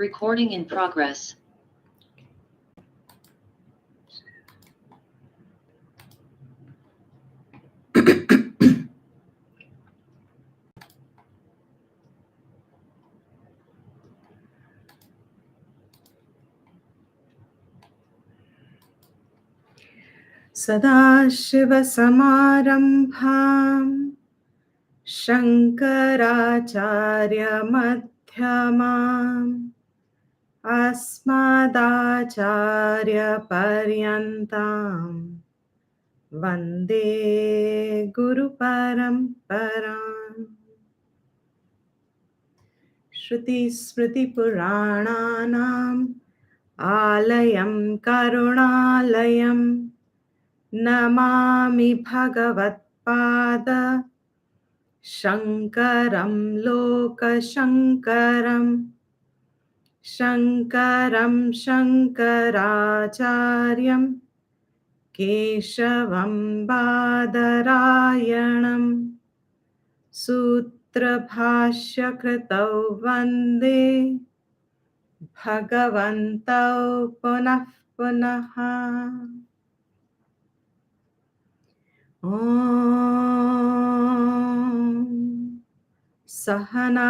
Recording in progress. Sadashivasamarampham Shankaracharya-madhyamam Asmadacharya-paryantam Vande Guru-paramparam. Shruti-smriti-purananam Alayam Karunalayam Namami Bhagavat-pada Shankaram Lokashankaram Shankaram Shankaracharyam Keshavam Badarayanam Sutra Bhashya Kritau Vande Bhagavantau Punah Punaha. Om Sahana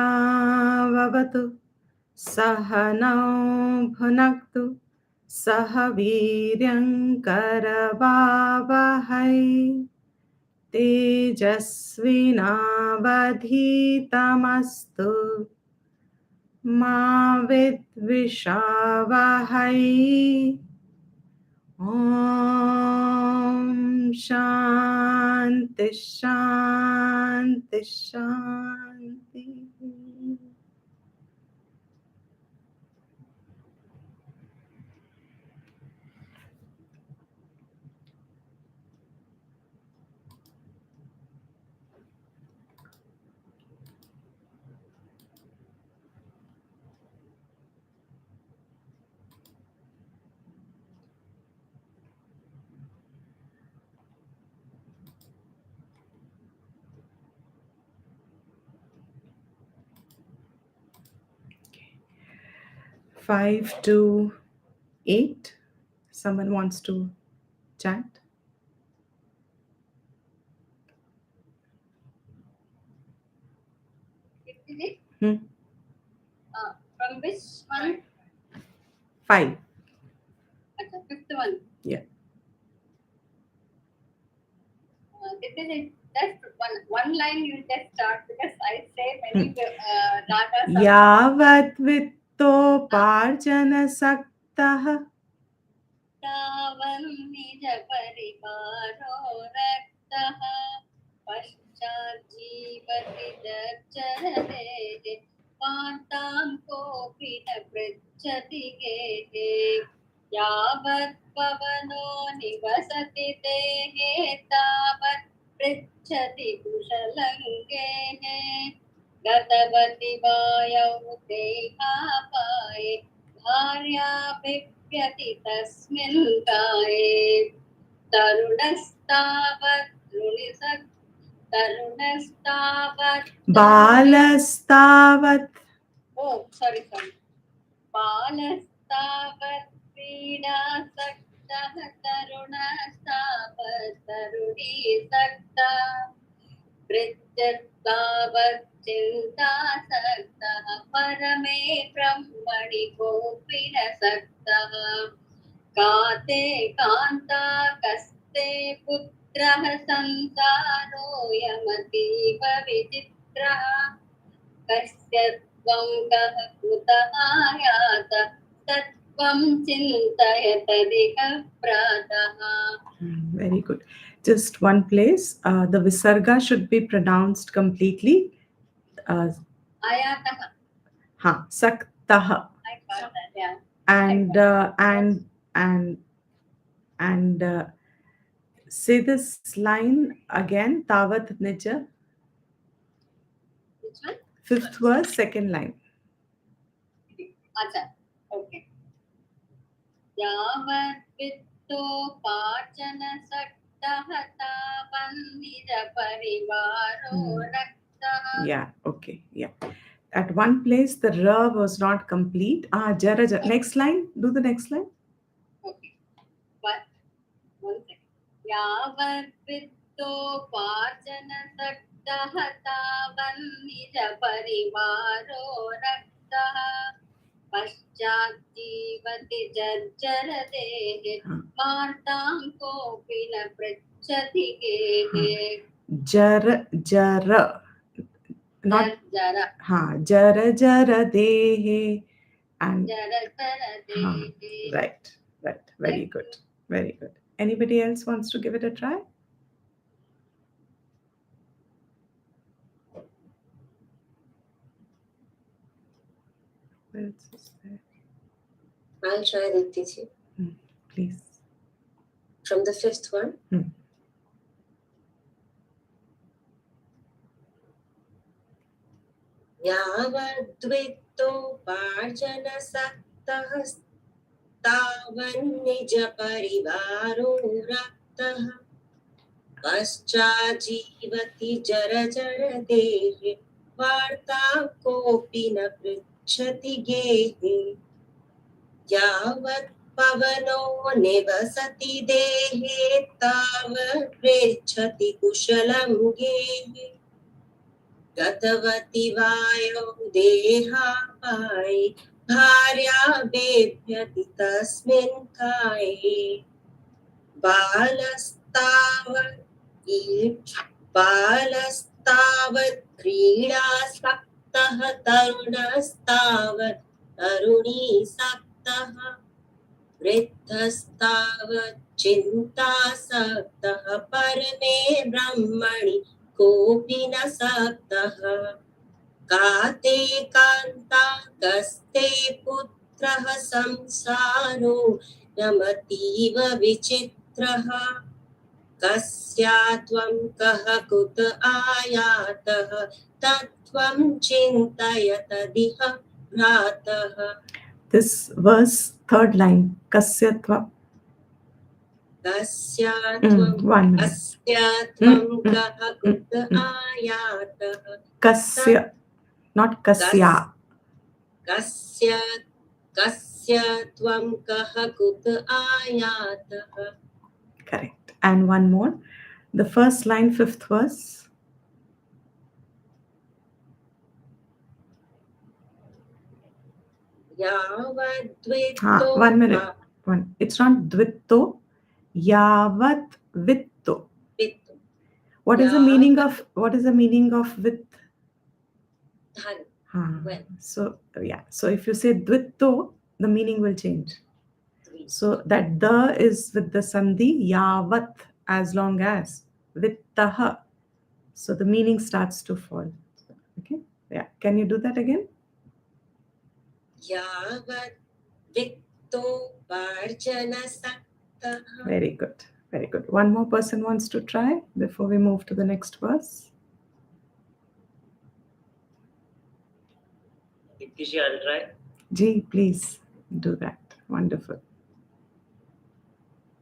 Vavatu Sahanau Bhunaktu Sahaviryam Karavavahai Tejasvinavadhitamastu Ma Vidvishavahai. Om Shanti Shanti Shanti. Five to 8. Someone wants to chant? From which one? 5. That's the fifth one. Yeah. That's one line you just start because I say many ragas. Yavat vitto parjana saktah Tavan nija parivaro raktaha paschat jeevati darcharate pantam kopi na pritchati gete yavat pavano nivasati dehe tavat pritchati kushalangehe gatavati vayau dehapaye bharya पिप्यति तस्मिन् काये तरुणस्तावत् Balastavat. Oh, sorry. Balastavat क्रीडासक्तः तरुणस्तावत् तरुणीसक्तः वृत्तिर्तावत् चिन्तासक्तः परमे ब्रह्मणि कोऽपि न सक्तः काते कान्ता कस्ते पुत्रः संसारोऽयमतीव विचित्रः कस्य त्वं कः कुतः आयातः तत्त्वं चिन्तय तदिह प्रातः. Very good. Just one place. The visarga should be pronounced completely. Ayatah. Saktah. I got that, yeah. And say this line again. Tavat nija. Which one? 5th verse, 2nd line. Acha. Okay. Yavat vitto pachana saktah tavan nija parivaro raktah. Yeah, okay. Yeah. At one place, the R was not complete. Jara, jara. Next line. Do the next line. Okay. But one second. यावद्वित्तोपार्जनसक्तः तावन्निजपरिवारो रक्तः पश्चाज्जीवति जर्जरदेहे वार्तां कोऽपि न पृच्छति गेहे Jara, jara. Not जर्जर jara, jara, dehe. And जरजरदेहे. right, right. Very Thank good. you. Very good. Anybody else wants to give it a try? Where is there? I'll try Ditiji. Please. From the fifth one. यावद्वित्तोपार्जनसक्तः तावन्निजपरिवारो रक्तः पश्चाज्जीवति जरजरदेहे वार्तां कोऽपि न पृच्छति गेहे यावत् पवनो निवसति देहे तावत् पृच्छति कुशलं गेहे गतवति वायो देहापायि भार्या बेभ्यति तस्मिन् काये बालस्तावत् क्रीडासक्तः तरुणस्तावत् तरुणीसक्तः वृद्धस्तावत् चिन्तासक्तः परमे ब्रह्मणि कोऽपि न सक्तः काते कान्ता कस्ते पुत्रः संसारो रमतीव विचित्रः कस्या त्वं कः कुत आयातः तत्त्वं चिन्तय तदिह भ्रातः. This verse, third line. Kasyatva. कस्या त्वं कः कुत आयातः. Kasya, not kasya. कस्य त्वं कः कुत आयातः. Correct. And one more. The first line, fifth verse. One minute. It's not dvitto. Yavat vitto. What is the meaning of with? Well. So yeah. So if you say dvitto, the meaning will change. So that the is with the sandhi yavat, as long as vittaha. So the meaning starts to fall. Okay. Yeah. Can you do that again? Yavat vitto parjana saktaha. Very good. Very good. One more person wants to try before we move to the next verse. Ditiji, I'll try. Ji, please do that. Wonderful.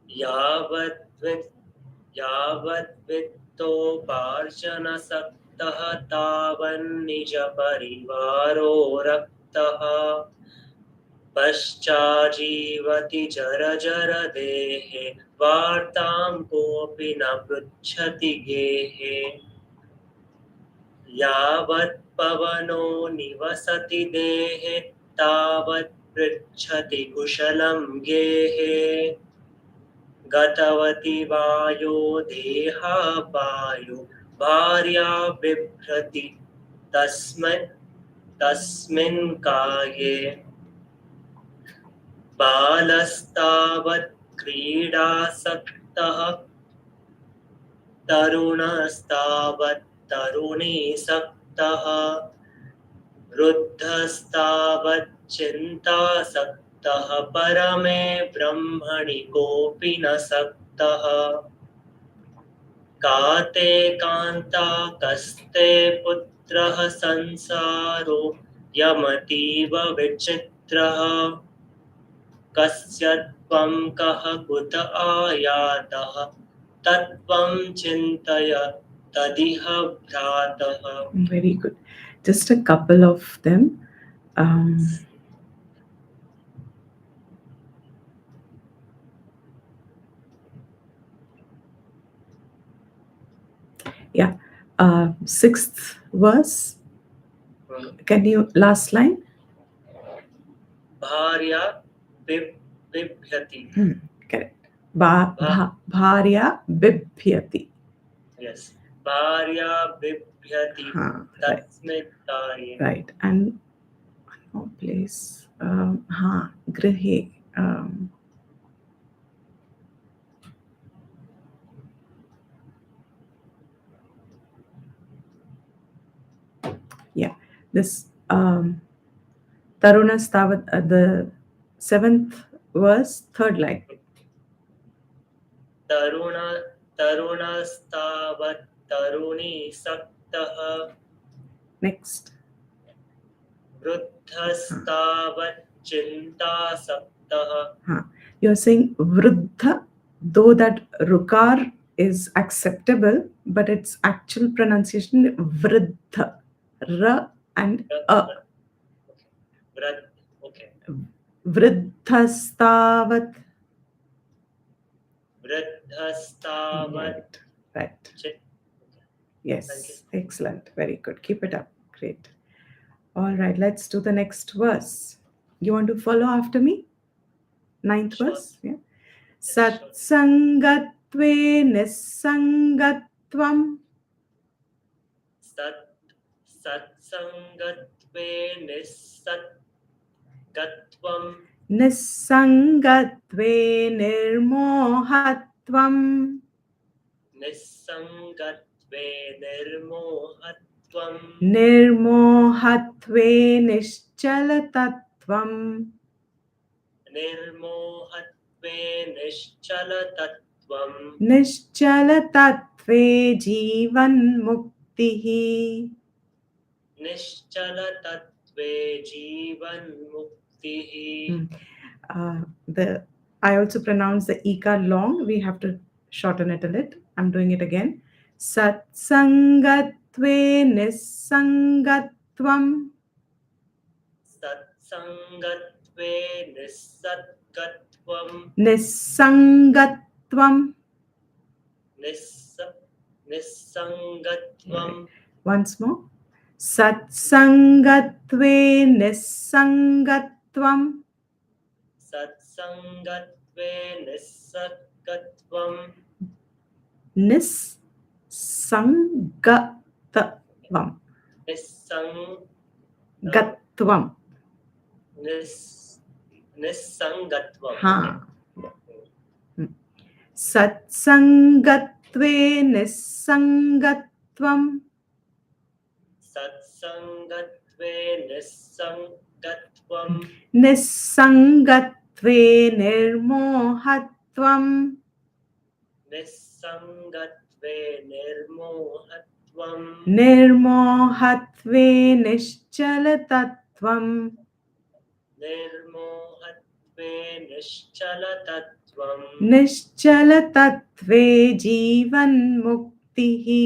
यावद्वित्तोपार्जनसक्तः तावन्निजपरिवारो रक्तः पश्चाजीवति जरजरदेहे वार्तां कोऽपि न पृच्छति गेहे यावत् पवनो निवसति देहे तावत् पृच्छति कुशलं गेहे गतवति वायो देहापायो भार्या बिभ्रति तस्मिन् काये बालस्तावत् क्रीडासक्तः तरुणस्तावत् तरुणीसक्तः वृद्धस्तावत् चिन्तासक्तः परमे ब्रह्मणि कोऽपि न सक्तः काते कान्ता कस्ते पुत्रः संसारो यमतीव विचित्रः कस्य त्वं कः कुत आयातः तत्त्वं चिन्तय tadiha bhratah. Very good. Just a couple of them. Yeah. Sixth verse. Can you last line? Bharya bibhyati. Correct. Bharya bibhyati. Yes. Bharya bibhyati. Right. Tasmit karye. Right. And one more place. Grihe. Yeah. This Taruna Stavat, the seventh verse, third line. Tarunastavat taruni saktah. Next. Vruddhastavat chinta saktah. You're saying Vruddha, though that Rukar is acceptable, but its actual pronunciation Vruddha. R and A. Okay. Vruddhastavat. Vruddhastavat. Right. Okay. Yes. Excellent. Very good. Keep it up. Great. All right. Let's do the next verse. You want to follow after me? Ninth verse. Yeah. Satsangatve nissangatvam. Satsangatve nissatgatvam. Nissangatve nirmohatvam. Nissangatve nirmohatvam. Nirmohatve nischalatatvam. Nirmohatve nischalatatvam. Nischalatatve jivanmuktihi. Nischalatatve jivanmuktihi. I also pronounce the ikar long. We have to shorten it a little. I'm doing it again. Satsangatve nissangatvam. Satsangatve nissatgatvam. Nissangatvam. Nissangatvam. Once more. Satsangatve nissangatvam. Satsangatve nissatgatvam. Nissangatvam. Gatvam. Nissangatvam. Satsangatve nissangatvam. Satsangatve nissangatvam. Nissangatve nirmohatvam. Nissangatve nirmohatvam. Nirmohatve nischalatatvam. Nirmohatve nischalatatvam. Nischalatatve jivanmuktihi.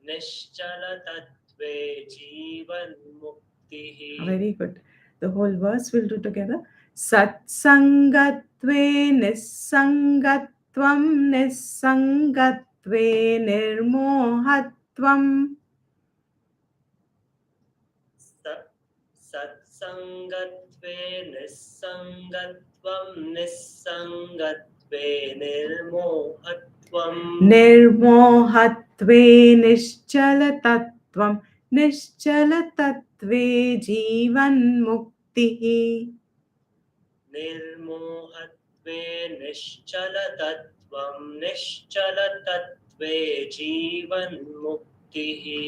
Nischalatatve jivanmuktihi. Very good. The whole verse we'll do together. Satsangatve nissangatvam. Nissangatve nirmohatvam. Satsangatve nissangatvam. Nissangatve nirmohatvam. Nirmohatve nischalatatvam. Nischalatatve jivanmuktihi. Nirmohatve nischalatatvam. Nischalatatve jivanmuktihi.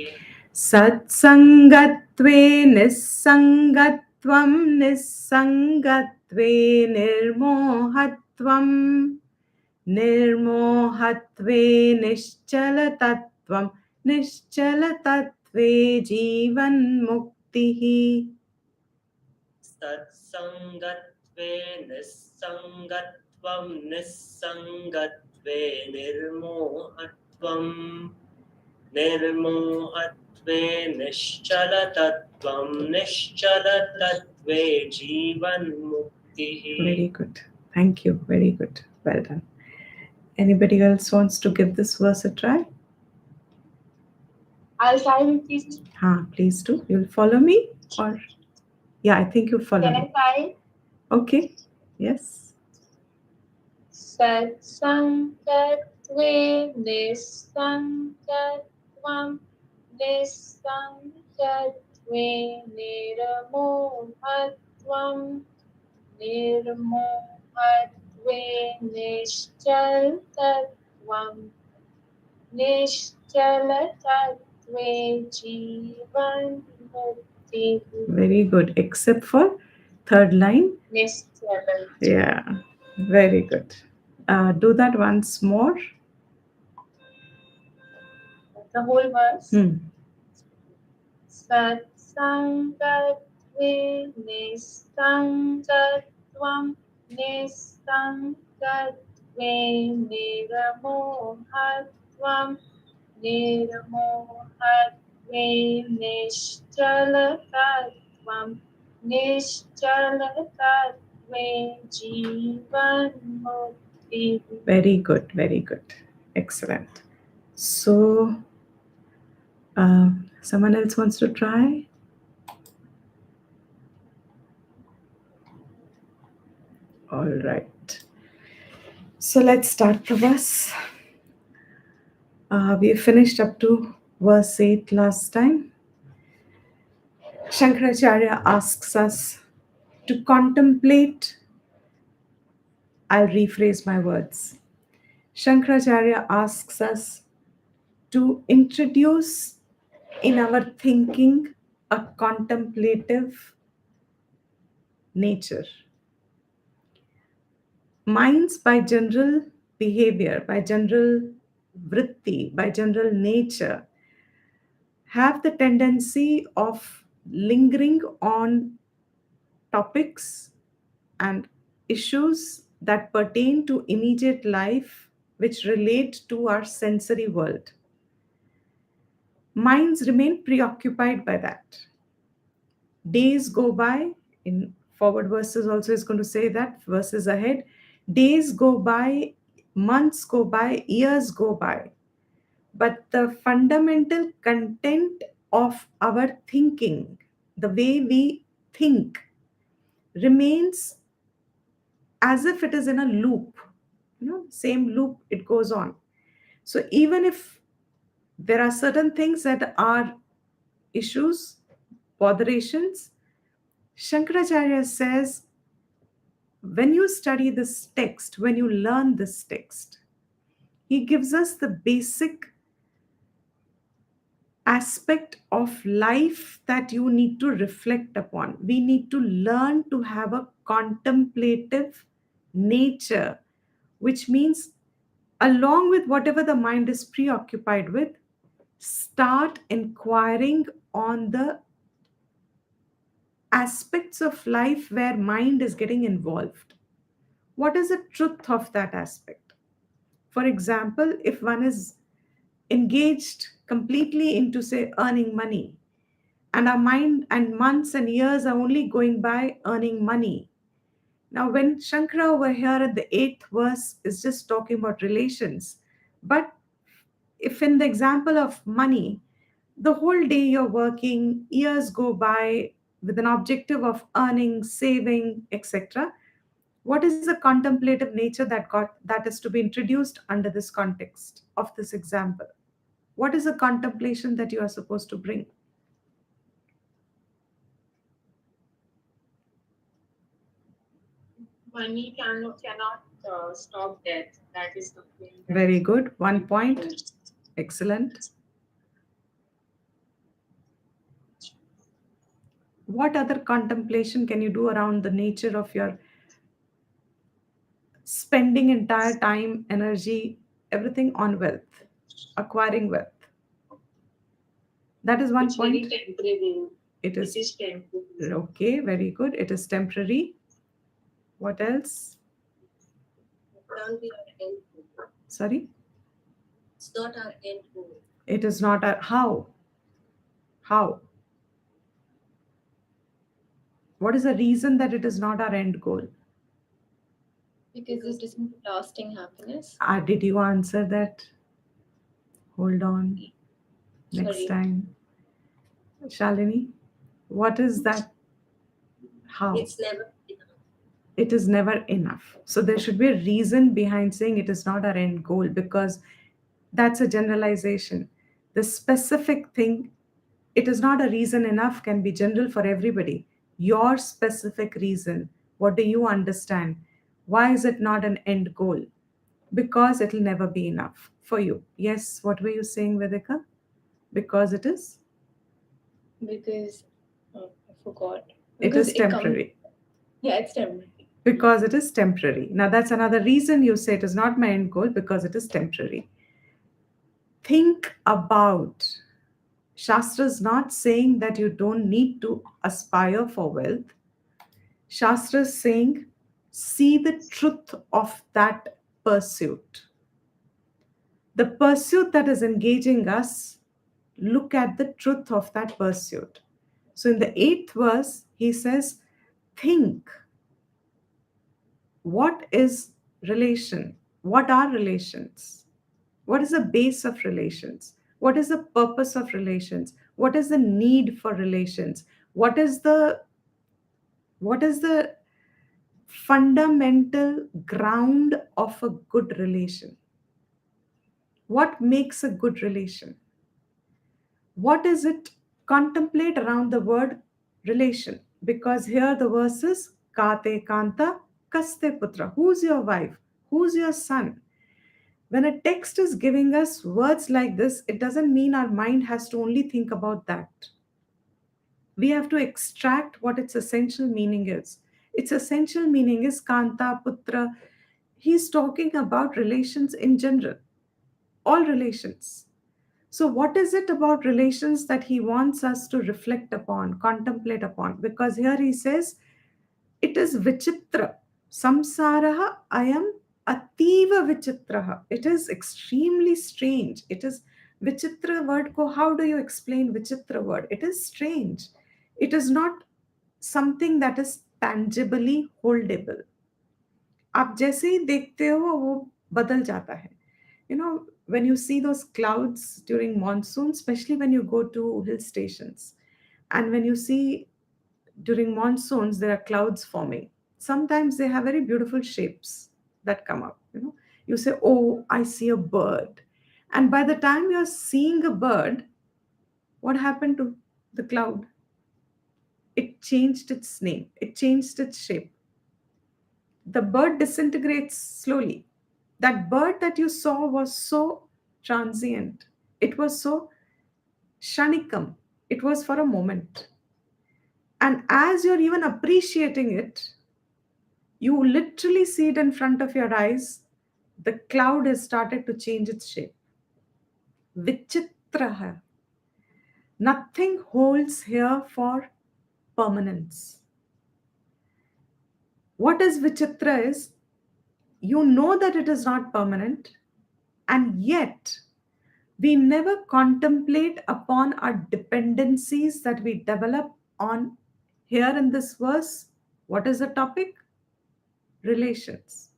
Satsangatve nissangatvam. Nissangatve nirmohatvam. Nirmohatve nischalatatvam. Nischalatatve jivanmuktihi. Satsangatve nissangatvam. Nissangatve nirmohatvam. निर्मोहत्वे निश्चलतत्त्वं निश्चलतत्त्वे जीवन्मुक्तिः Very good. Thank you. Very good. Well done. Anybody else wants to give this verse a try? I'll try with this. Please do. You'll follow me? Or yeah, I think you follow Can I me. try? Okay. Yes. Satsangatve nisangatvam nisangatve niramohatvam nirmohatve nishchaltatvam nishchalatatve jivan mukti Very good. Except for third line. nishchalat. Yeah. Very good. Do that once more. The whole verse. Satsangatve nisangatvam nisangatve niramohatvam niramohatve nishchalatatvam nishchalatatve jivan mukti. Very good. Very good. Excellent. So, someone else wants to try? All right. So let's start, Prabhas. We finished up to verse 8 last time. Shankaracharya asks us to contemplate. I'll rephrase my words. Shankaracharya asks us to introduce in our thinking a contemplative nature. Minds, by general behavior, by general vritti, by general nature, have the tendency of lingering on topics and issues that pertain to immediate life, which relate to our sensory world. Minds remain preoccupied by that. Days go by, in forward verses also is going to say that, verses ahead. Days go by, months go by, years go by. But the fundamental content of our thinking, the way we think, remains as if it is in a loop. Same loop, it goes on. So even if there are certain things that are issues, botherations, Shankaracharya says, when you study this text, when you learn this text, he gives us the basic aspect of life that you need to reflect upon. We need to learn to have a contemplative nature, which means, along with whatever the mind is preoccupied with, start inquiring on the aspects of life where mind is getting involved. What is the truth of that aspect? For example, if one is engaged completely into, say, earning money, and our mind and months and years are only going by earning money. Now, when Shankara over here at the 8th verse is just talking about relations, but if in the example of money, the whole day you're working, years go by with an objective of earning, saving, etc., what is the contemplative nature that is to be introduced under this context of this example? What is the contemplation that you are supposed to bring? Money cannot stop death. That is the thing. Very good. 1 point. Excellent. What other contemplation can you do around the nature of your spending entire time, energy, everything on wealth, acquiring wealth? That is 1 It's point. very temporary. It is temporary. okay. Very good. It is temporary. What else? Can't be our end goal. Sorry? It's not our end goal. It is not a how. How? What is the reason that it is not our end goal? Because it isn't lasting happiness. Did you answer that? Hold on. Next Sorry. time. Shalini, what is that? How? It's never enough. It is never enough. So there should be a reason behind saying it is not our end goal, because that's a generalization. The specific thing, it is not a reason enough, can be general for everybody. Your specific reason, what do you understand? Why is it not an end goal? Because it'll never be enough for you. Yes, what were you saying, Vedika? Because it is? Because I forgot. It Because is it comes. temporary. Yeah, it's temporary. Because it is temporary. Now, that's another reason you say it is not my end goal, because it is temporary. Think about. Shastra is not saying that you don't need to aspire for wealth. Shastra is saying, see the truth of that pursuit. The pursuit that is engaging us, look at the truth of that pursuit. So in the 8th verse, he says, think. What is relation? What are relations? What is the base of relations? What is the purpose of relations? What is the need for relations? What is the fundamental ground of a good relation? What makes a good relation? What is it? Contemplate around the word relation, because here the verse is Kate Kanta Kaste Putra. Who's your wife? Who's your son? When a text is giving us words like this, it doesn't mean our mind has to only think about that. We have to extract what its essential meaning is. Its essential meaning is Kanta, Putra. He's talking about relations in general, all relations. So, what is it about relations that he wants us to reflect upon, contemplate upon? Because here he says, it is vichitra. Samsaraha ayam ativa vichitraha. It is extremely strange. It is vichitra word ko. How do you explain vichitra word? It is strange. It is not something that is tangibly holdable. आप जैसे ही देखते हो वो बदल जाता है. You know, when you see those clouds during monsoon, especially when you go to hill stations, and when you see during monsoons there are clouds forming, sometimes they have very beautiful shapes that come up. You say, oh, I see a bird, and by the time you're seeing a bird, what happened to the cloud? It changed its name, it changed its shape. The bird disintegrates slowly. That bird that you saw was so transient. It was so shanikam. It was for a moment. And as you're even appreciating it, you literally see it in front of your eyes. The cloud has started to change its shape. Vichitraha. Nothing holds here for permanence. What is vichitra is, you know that it is not permanent, and yet we never contemplate upon our dependencies that we develop on. Here in this verse, what is the topic? Relations.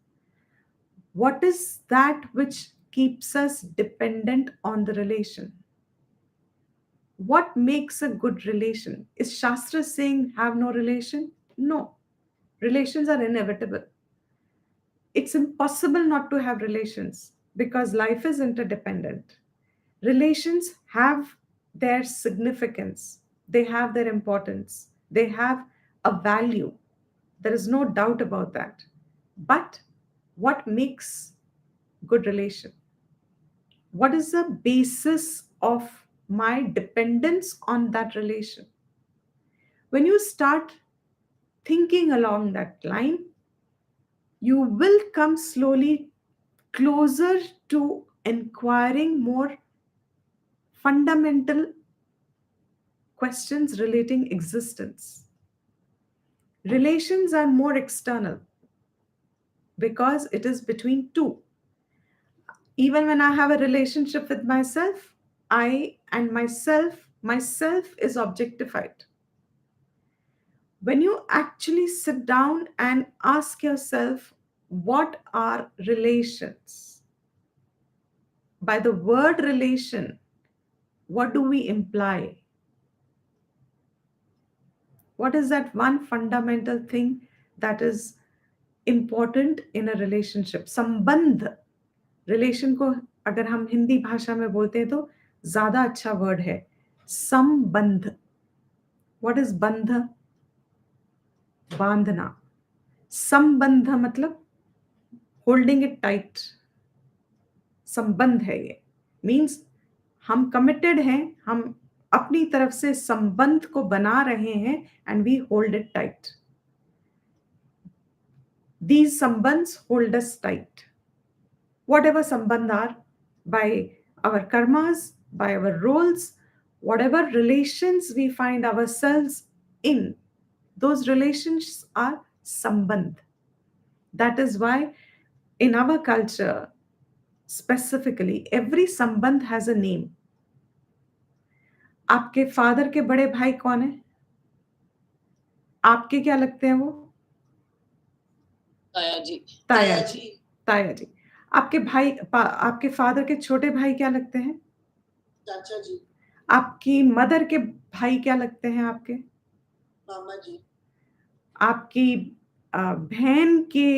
What is that which keeps us dependent on the relation? What makes a good relation? Is Shastra saying have no relation? No. Relations are inevitable. It's impossible not to have relations because life is interdependent. Relations have their significance, they have their importance, they have a value. There is no doubt about that. But what makes good relation? What is the basis of my dependence on that relation? When you start thinking along that line, you will come slowly closer to inquiring more fundamental questions relating existence. Relations are more external because it is between two. Even when I have a relationship with myself, I and myself is objectified. When you actually sit down and ask yourself, what are relations? By the word relation, what do we imply? What is that one fundamental thing that is important in a relationship? संबंध. Relation को अगर हम हिंदी भाषा में बोलते हैं तो ज्यादा अच्छा वर्ड है संबंध. व्हाट इज बंध? बांधना. संबंध मतलब होल्डिंग इट टाइट. संबंध है ये. मीन्स हम कमिटेड हैं, हम अपनी तरफ से संबंध को बना रहे हैं and we hold it tight. These sambandhs hold us tight. Whatever sambandh are, by our karmas, by our roles, whatever relations we find ourselves in, those relations are sambandh. That is why in our culture, specifically, every sambandh has a name. आपके father के बड़े भाई कौन है? आपके क्या लगते हैं वो? ताया जी। ताया जी. ताया जी. आपके फादर के छोटे भाई क्या लगते हैं? चाचा जी। आपकी मदर के भाई क्या लगते हैं आपके? मामा जी। आपकी बहन के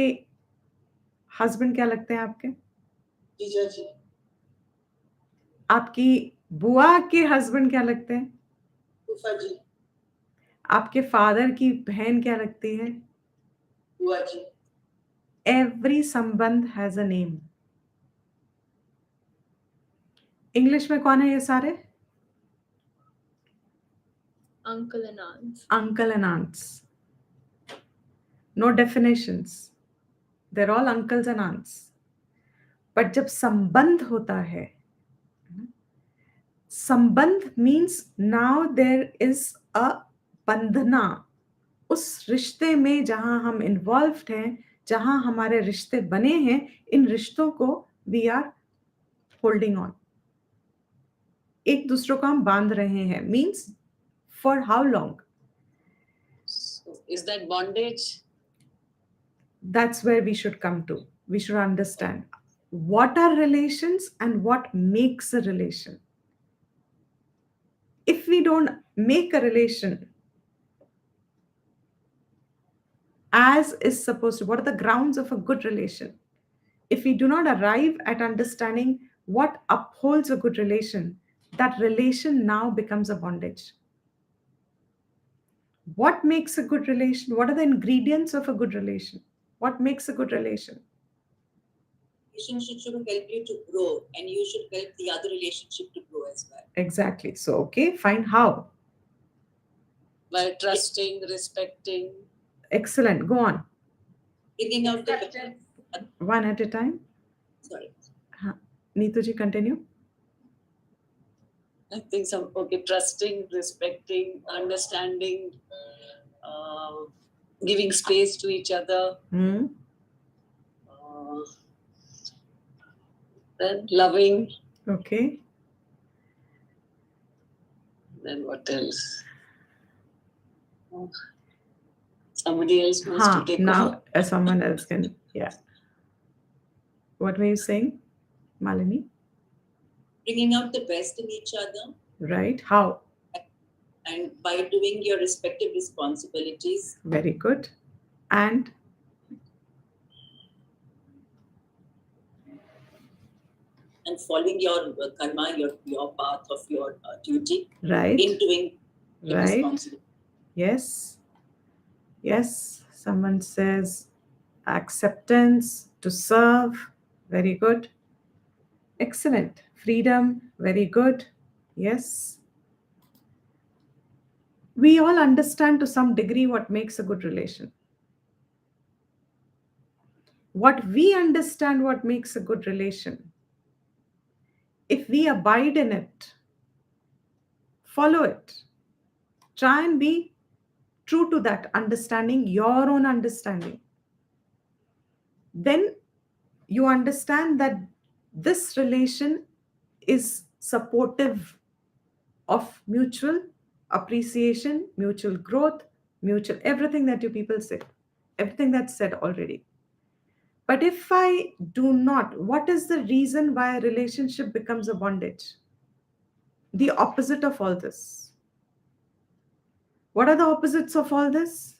हस्बैंड क्या लगते हैं आपके? जीजा जी। आपकी बुआ के हस्बैंड क्या लगते हैं? फूफा जी। आपके फादर की बहन क्या लगती है? बुआ जी। एवरी संबंध हैज अ नेम. इंग्लिश में कौन है ये सारे? Uncle and aunts. Uncle and aunts. No definitions. They're all uncles and aunts. But जब संबंध होता है, संबंध means now there is a बंधना. उस रिश्ते में जहां हम इन्वॉल्व्ड हैं, जहां हमारे रिश्ते बने हैं, इन रिश्तों को वी आर होल्डिंग ऑन. एक दूसरों को हम बांध रहे हैं. Means for how long? So, is that bondage? That's where we should come to. We should understand what are relations and what makes a relation. If we don't make a relation as is supposed to, what are the grounds of a good relation? If we do not arrive at understanding what upholds a good relation, that relation now becomes a bondage. What makes a good relation? What are the ingredients of a good relation? What makes a good relation? Relationship should help you to grow, and you should help the other relationship to grow as well. Exactly. So, okay, fine. How? By trusting, respecting. Excellent. Go on. Bringing out the Acceptance. One at a time. Sorry. Neetu ji, continue. I think some trusting, respecting, understanding, giving space to each other. Hmm. Then loving. Okay. Then what else? Somebody else wants to take now over. Someone else can. Yeah. What were you saying, Malini? Bringing out the best in each other. Right. How? And by doing your respective responsibilities. Very good. And following your karma, your path of your duty. Right. In doing your Right. responsibility. Yes. Yes. Someone says acceptance, to serve. Very good. Excellent. Freedom. Very good. Yes. We all understand to some degree what makes a good relation. What we understand what makes a good relation, if we abide in it, follow it, try and be true to that understanding, your own understanding, then you understand that this relation is supportive of mutual appreciation, mutual growth, mutual everything that you people say, everything that's said already. But if I do not, what is the reason why a relationship becomes a bondage? The opposite of all this. What are the opposites of all this?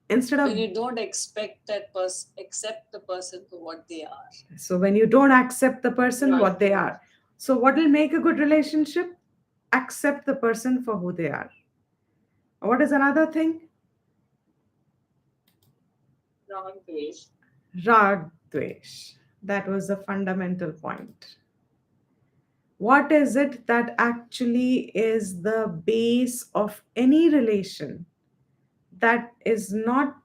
Instead When of, you don't expect that person, accept the person for what they are. so when you don't accept the person Right. what they are. So what will make a good relationship? Accept the person for who they are. What is another thing? Wrong place. Rag Dvesh. That was the fundamental point. What is it that actually is the base of any relation that is not,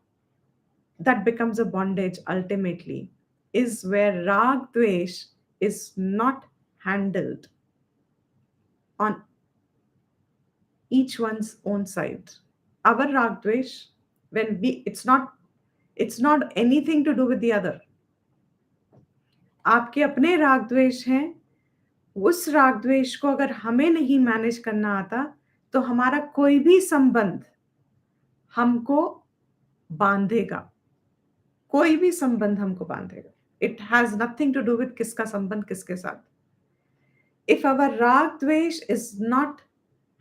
that becomes a bondage ultimately, is where Rag Dvesh is not handled on each one's own side. Our Rag Dvesh, when we, it's not anything to do with the other. आपके अपने राग द्वेष हैं, उस राग द्वेष को अगर हमें नहीं मैनेज करना आता तो हमारा कोई भी संबंध हमको बांधेगा, कोई भी संबंध हमको बांधेगा. It has nothing to do with किसका संबंध किसके साथ. If our raga dvesha is not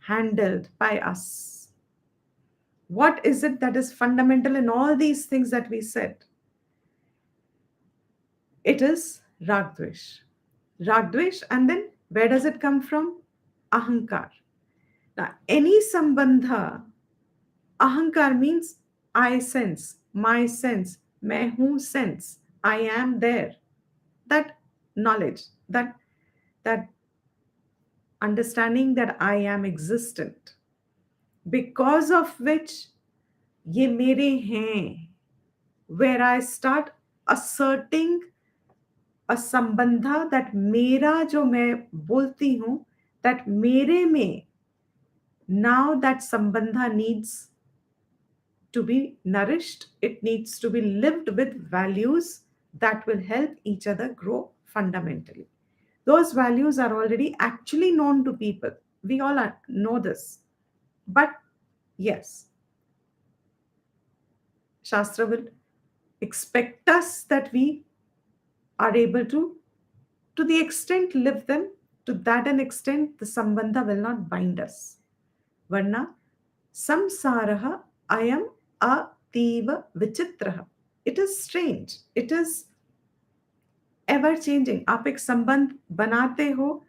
handled by us, what is it that is fundamental in all these things that we said? It is rag dvesh. Rag dvesh, and then where does it come from? Ahankar. Now any sambandha, ahankar means I sense, my sense, main hu sense, I am there. That knowledge, that understanding that I am existent, because of which ye mere hain, where I start asserting a संबंधा that मेरा जो मैं बोलती हूँ, that मेरे में, now that संबंधा needs to be nourished, it needs to be lived with values that will help each other grow fundamentally. Those values are already actually known to people. We all know this. But yes, Shastra will expect us that we are able to the extent live them, to that an extent the sambandha will not bind us. Varna samsaraha ayam ativa vichitraha. It is strange. It is ever changing. आप एक संबंध बनाते हो,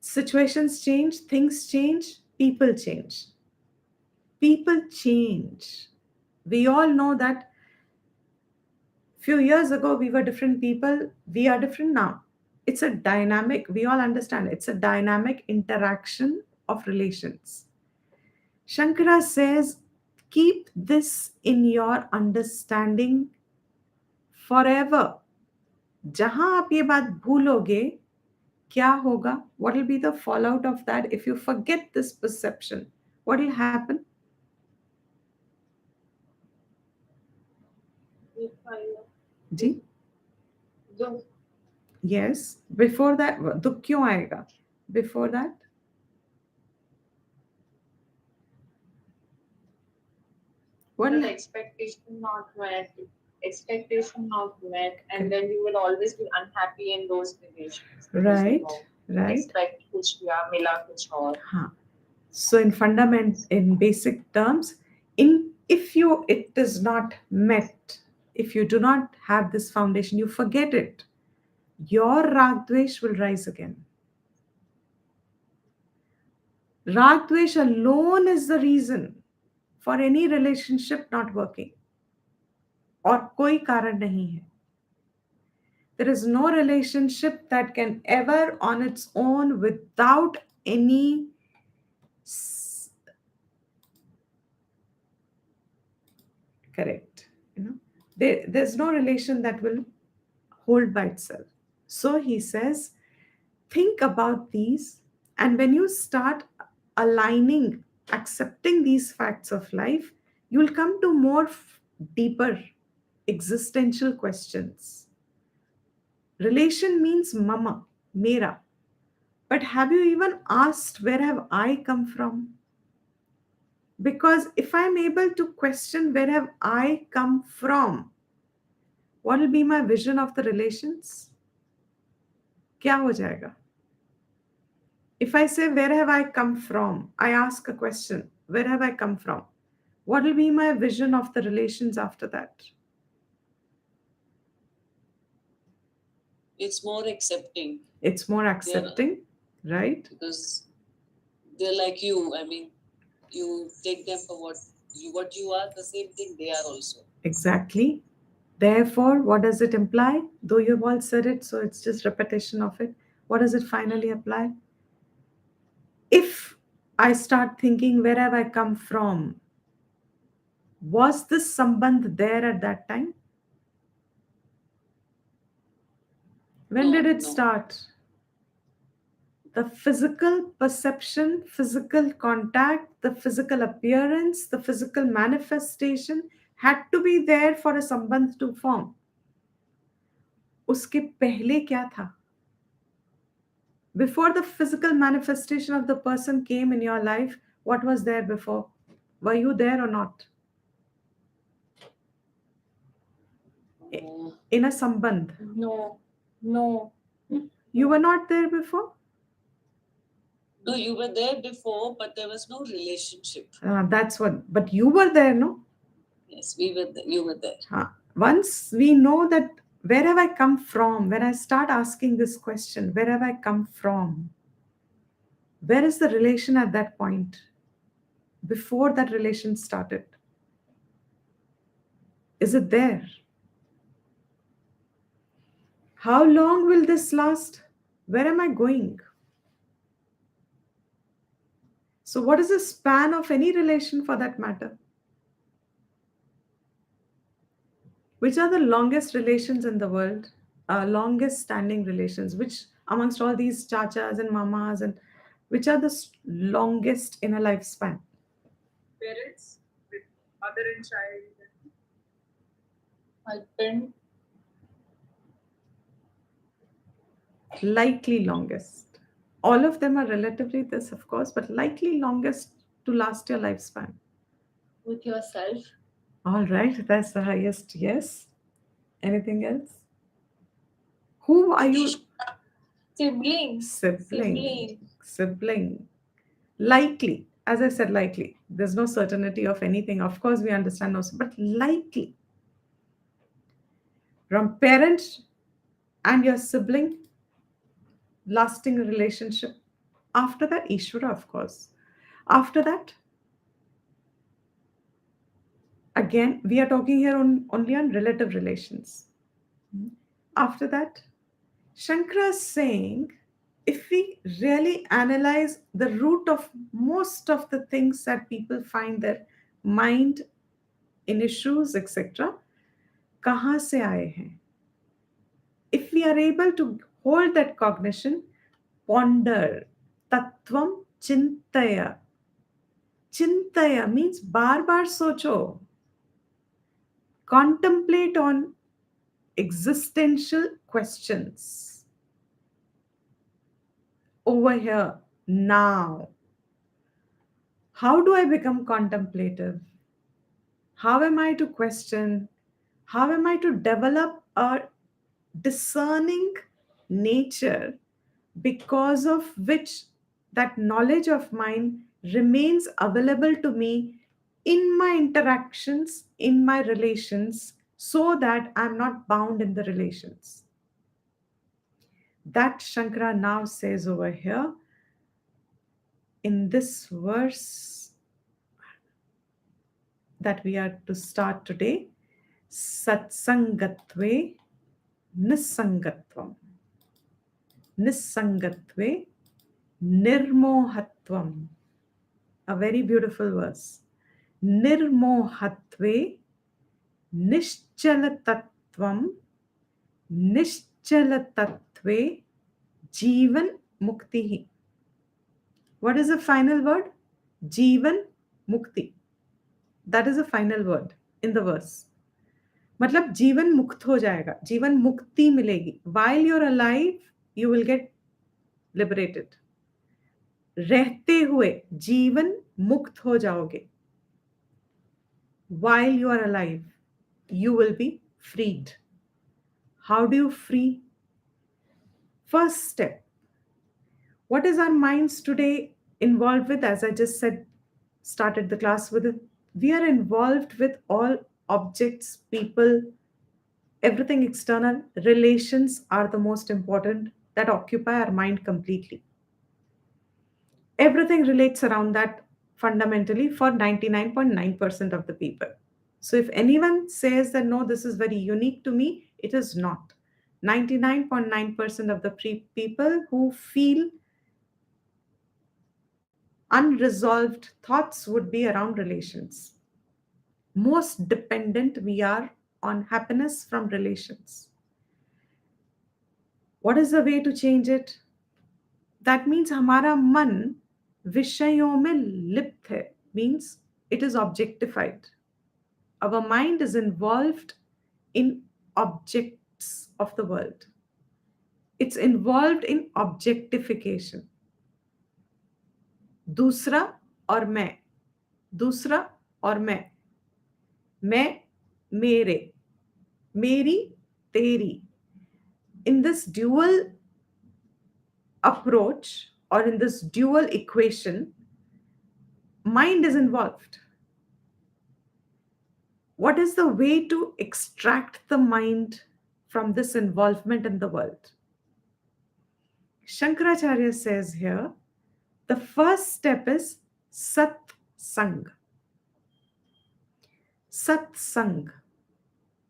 situations change, things change, people change. People change. We all know that few years ago we were different people, we are different now. It's a dynamic, we all understand, it's a dynamic interaction of relations. Shankara says, keep this in your understanding forever. जहां आप ये बात भूलोगे, क्या होगा? What will be the fallout of that if you forget this perception? What will happen? If I ji? do Yes. Before that, दुख क्यों आएगा? Before that? What the will expectation not met, and then you will always be unhappy in those relations. Right, right. Expect kuch ya, mila kuch aur. Huh. So in basic terms, if it is not met, if you do not have this foundation, you forget it, your rag dvesh will rise again. Rag dvesh alone is the reason for any relationship not working. और कोई कारण नहीं है. There is no relationship that can ever on its own without any correct, there's no relation that will hold by itself. So he says, think about these, and when you start aligning, accepting these facts of life, you'll come to more deeper existential questions. Relation means mama, mera. But have you even asked, where have I come from? Because if I'm able to question where have I come from, what will be my vision of the relations? क्या हो जाएगा? If I say, where have I come from? I ask a question, where have I come from? What will be my vision of the relations after that? It's more accepting It's more accepting, right? because they're like you. I mean, you take them for what you are. The same thing they are also. Exactly. Therefore, what does it imply? Though you've all said it, so it's just repetition of it. What does it finally apply? If I start thinking, where have I come from? Was this sambandh there at that time? When No, did it no. start? The physical perception, physical contact, the physical appearance, the physical manifestation had to be there for a sambandh to form. उसके पहले क्या था? Before the physical manifestation of the person came in your life, what was there before? Were you there or not? In a sambandh. No, no. You were not there before? No, you were there before, but there was no relationship. That's what. But you were there, no? Yes, we were there. You were there. Once we know that where have I come from, when I start asking this question, where have I come from? Where is the relation at that point? Before that relation started? Is it there? How long will this last? Where am I going? So, what is the span of any relation for that matter? Which are the longest relations in the world? Longest standing relations? Which amongst all these chachas and mamas, and which are the longest in a lifespan? Parents with mother and child. Husband, Likely longest. All of them are relatively this, of course, but likely longest to last your lifespan. With yourself. All right, that's the highest. Yes. Anything else? Who are you? Sibling. Sibling. Sibling. Likely. As I said, likely. There's no certainty of anything. Of course, we understand no, but likely. From parent and your sibling, lasting relationship. After that, Ishvara, of course. After that, again, we are talking here only on relative relations. After that, Shankara is saying, if we really analyze the root of most of the things that people find their mind in issues, etc., kahan se aaye hain? If we are able to hold that cognition, ponder, tattvam chintaya. Chintaya means bar bar socho. Contemplate on existential questions. Over here, now. How do I become contemplative? How am I to question? How am I to develop a discerning nature because of which that knowledge of mine remains available to me in my interactions, in my relations, so that I'm not bound in the relations? That Shankara now says over here in this verse that we are to start today, Satsangatve Nisangatvam. Nisangatve Nirmohatvam. A very beautiful verse. Nirmohatve Nishchalatatvam Nishchalatatve Jivan Muktihi. What is the final word? Jivan Mukti. That is the final word in the verse. मतलब जीवन मुक्त हो जाएगा, जीवन मुक्ति मिलेगी. While you're alive, you will get liberated. रहते हुए जीवन मुक्त हो जाओगे. While you are alive, you will be freed. How do you free? First step. What is our minds today involved with? As I just said, started the class with it. We are involved with all objects, people, everything external. Relations are the most important that occupy our mind completely. Everything relates around that fundamentally for 99.9% of the people. So if anyone says that no, this is very unique to me, it is not. 99.9% of the people who feel unresolved thoughts would be around relations. Most dependent we are on happiness from relations. What is the way to change it? That means हमारा मन विषयों में लिप्त है, means it is objectified. Our mind is involved in objects of the world. It's involved in objectification. दूसरा और मैं, दूसरा और मैं मेरे, मेरी तेरी. In this dual approach or in this dual equation, mind is involved. What is the way to extract the mind from this involvement in the world? Shankaracharya says here, the first step is satsang. Satsang.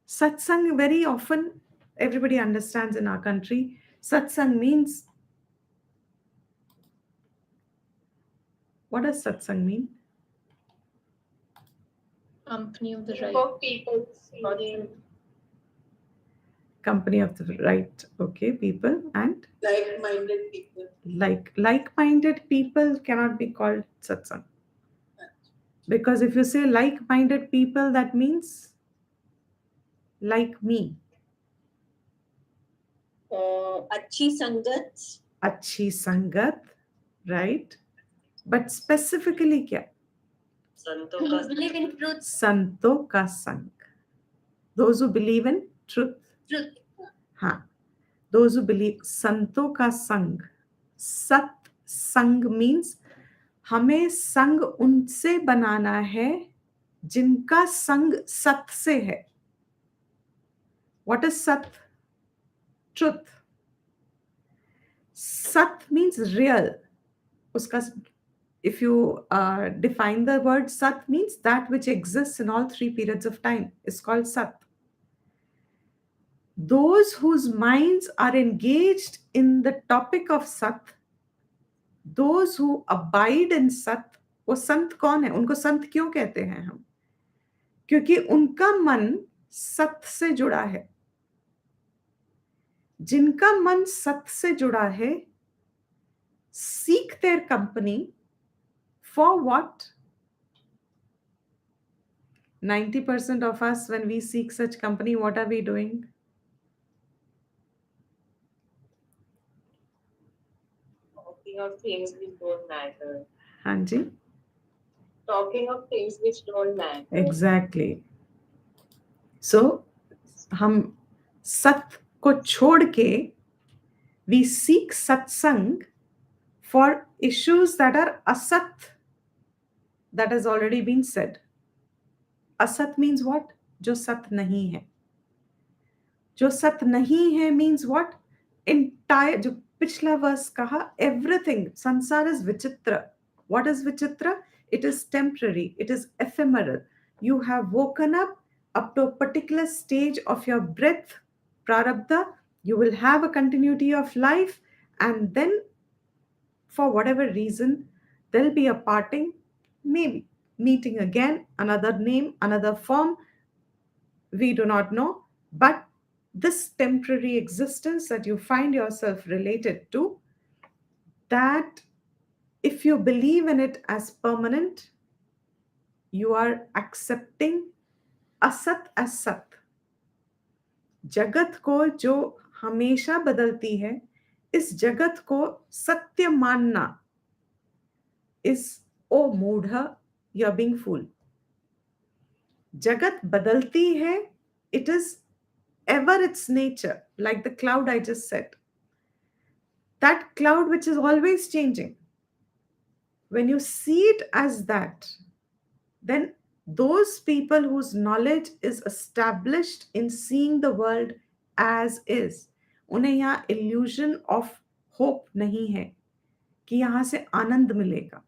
Satsang, very often, everybody understands in our country, satsang means, what does satsang mean? Company of the Group right. of people Not singing. Company of the right, okay, people, and Like-minded people. like-minded people cannot be called satsang. Because if you say like-minded people, that means like me. Achhi sangat. Achhi sangat, right? But specifically kya? संतों Who का believe in truth. Santo ka sang. Those who believe in truth. Truth. हाँ. Those who believe संतों का संग. सत संग means हमें संग उनसे बनाना है जिनका संग सत से है. What is sat? Truth. Sat means real. Uska, if you define the word sat, means that which exists in all three periods of time is called sat. Those whose minds are engaged in the topic of sat, those who abide in sat, वो संत कौन है? उनको संत क्यों कहते हैं हम? क्योंकि उनका मन सत से जुड़ा है. जिनका मन सत से जुड़ा है, seek their company for what? 90% of us, when we seek such company, what are we doing? Talking of things which don't matter. Hanji? Talking of things which don't matter. Exactly. So, हम सत को छोड़ के we seek satsang for issues that are asat, that has already been said. Asat means what? जो सत नहीं है. जो सत नहीं है means what? Entire, जो पिछला वर्स कहा, everything, संसार is vichitra. What is vichitra? It is temporary, it is ephemeral. You have woken up to a particular stage of your breath, prarabdha, you will have a continuity of life, and then for whatever reason, there'll be a parting, maybe meeting again, another name, another form, we do not know, but this temporary existence that you find yourself related to, that if you believe in it as permanent, you are accepting asat as sat. जगत को जो हमेशा बदलती है, इस जगत को सत्य मानना, is, oh moodha, you're being fooled. Jagat badalti hai, it is ever its nature, like the cloud I just said. That cloud which is always changing. When you see it as that, then those people whose knowledge is established in seeing the world as is, उन्हें यहाँ illusion of hope नहीं है कि यहाँ से आनंद मिलेगा.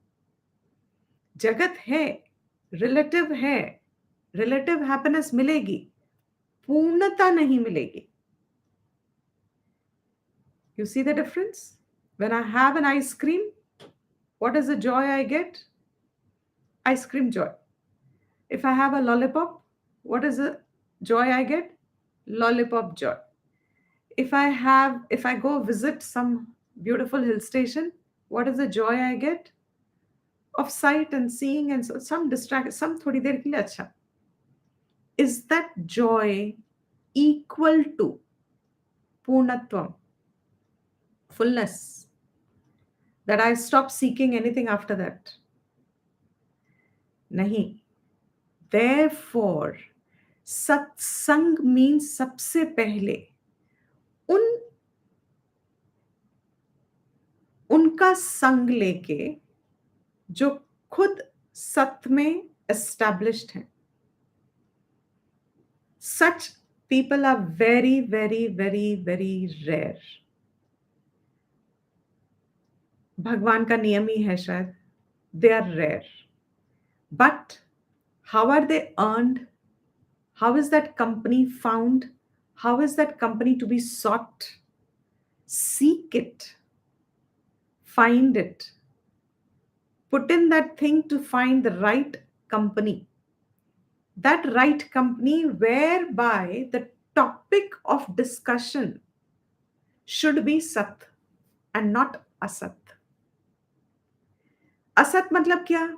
जगत है, रिलेटिव है, रिलेटिव हैप्पीनेस मिलेगी, पूर्णता नहीं मिलेगी. You see the difference? When I have an ice cream, what is the joy I get? Ice cream joy. If I have a lollipop, what is the joy I get? Lollipop joy. If I go visit some beautiful hill station, what is the joy I get? Of sight and seeing and some distract, some थोड़ी देर के लिए अच्छा. Is that joy equal to Purnatvam, fullness, that I stop seeking anything after that? Nahi. Therefore, satsang means सबसे पहले उनका संग लेके जो खुद सत्य में established हैं. Such people are very, very, very, very rare. भगवान का नियम ही है शायद. They are rare. But how are they earned? How is that company found? How is that company to be sought? Seek it. Find it. Put in that thing to find the right company. That right company whereby the topic of discussion should be Sat and not Asat. असत मतलब क्या?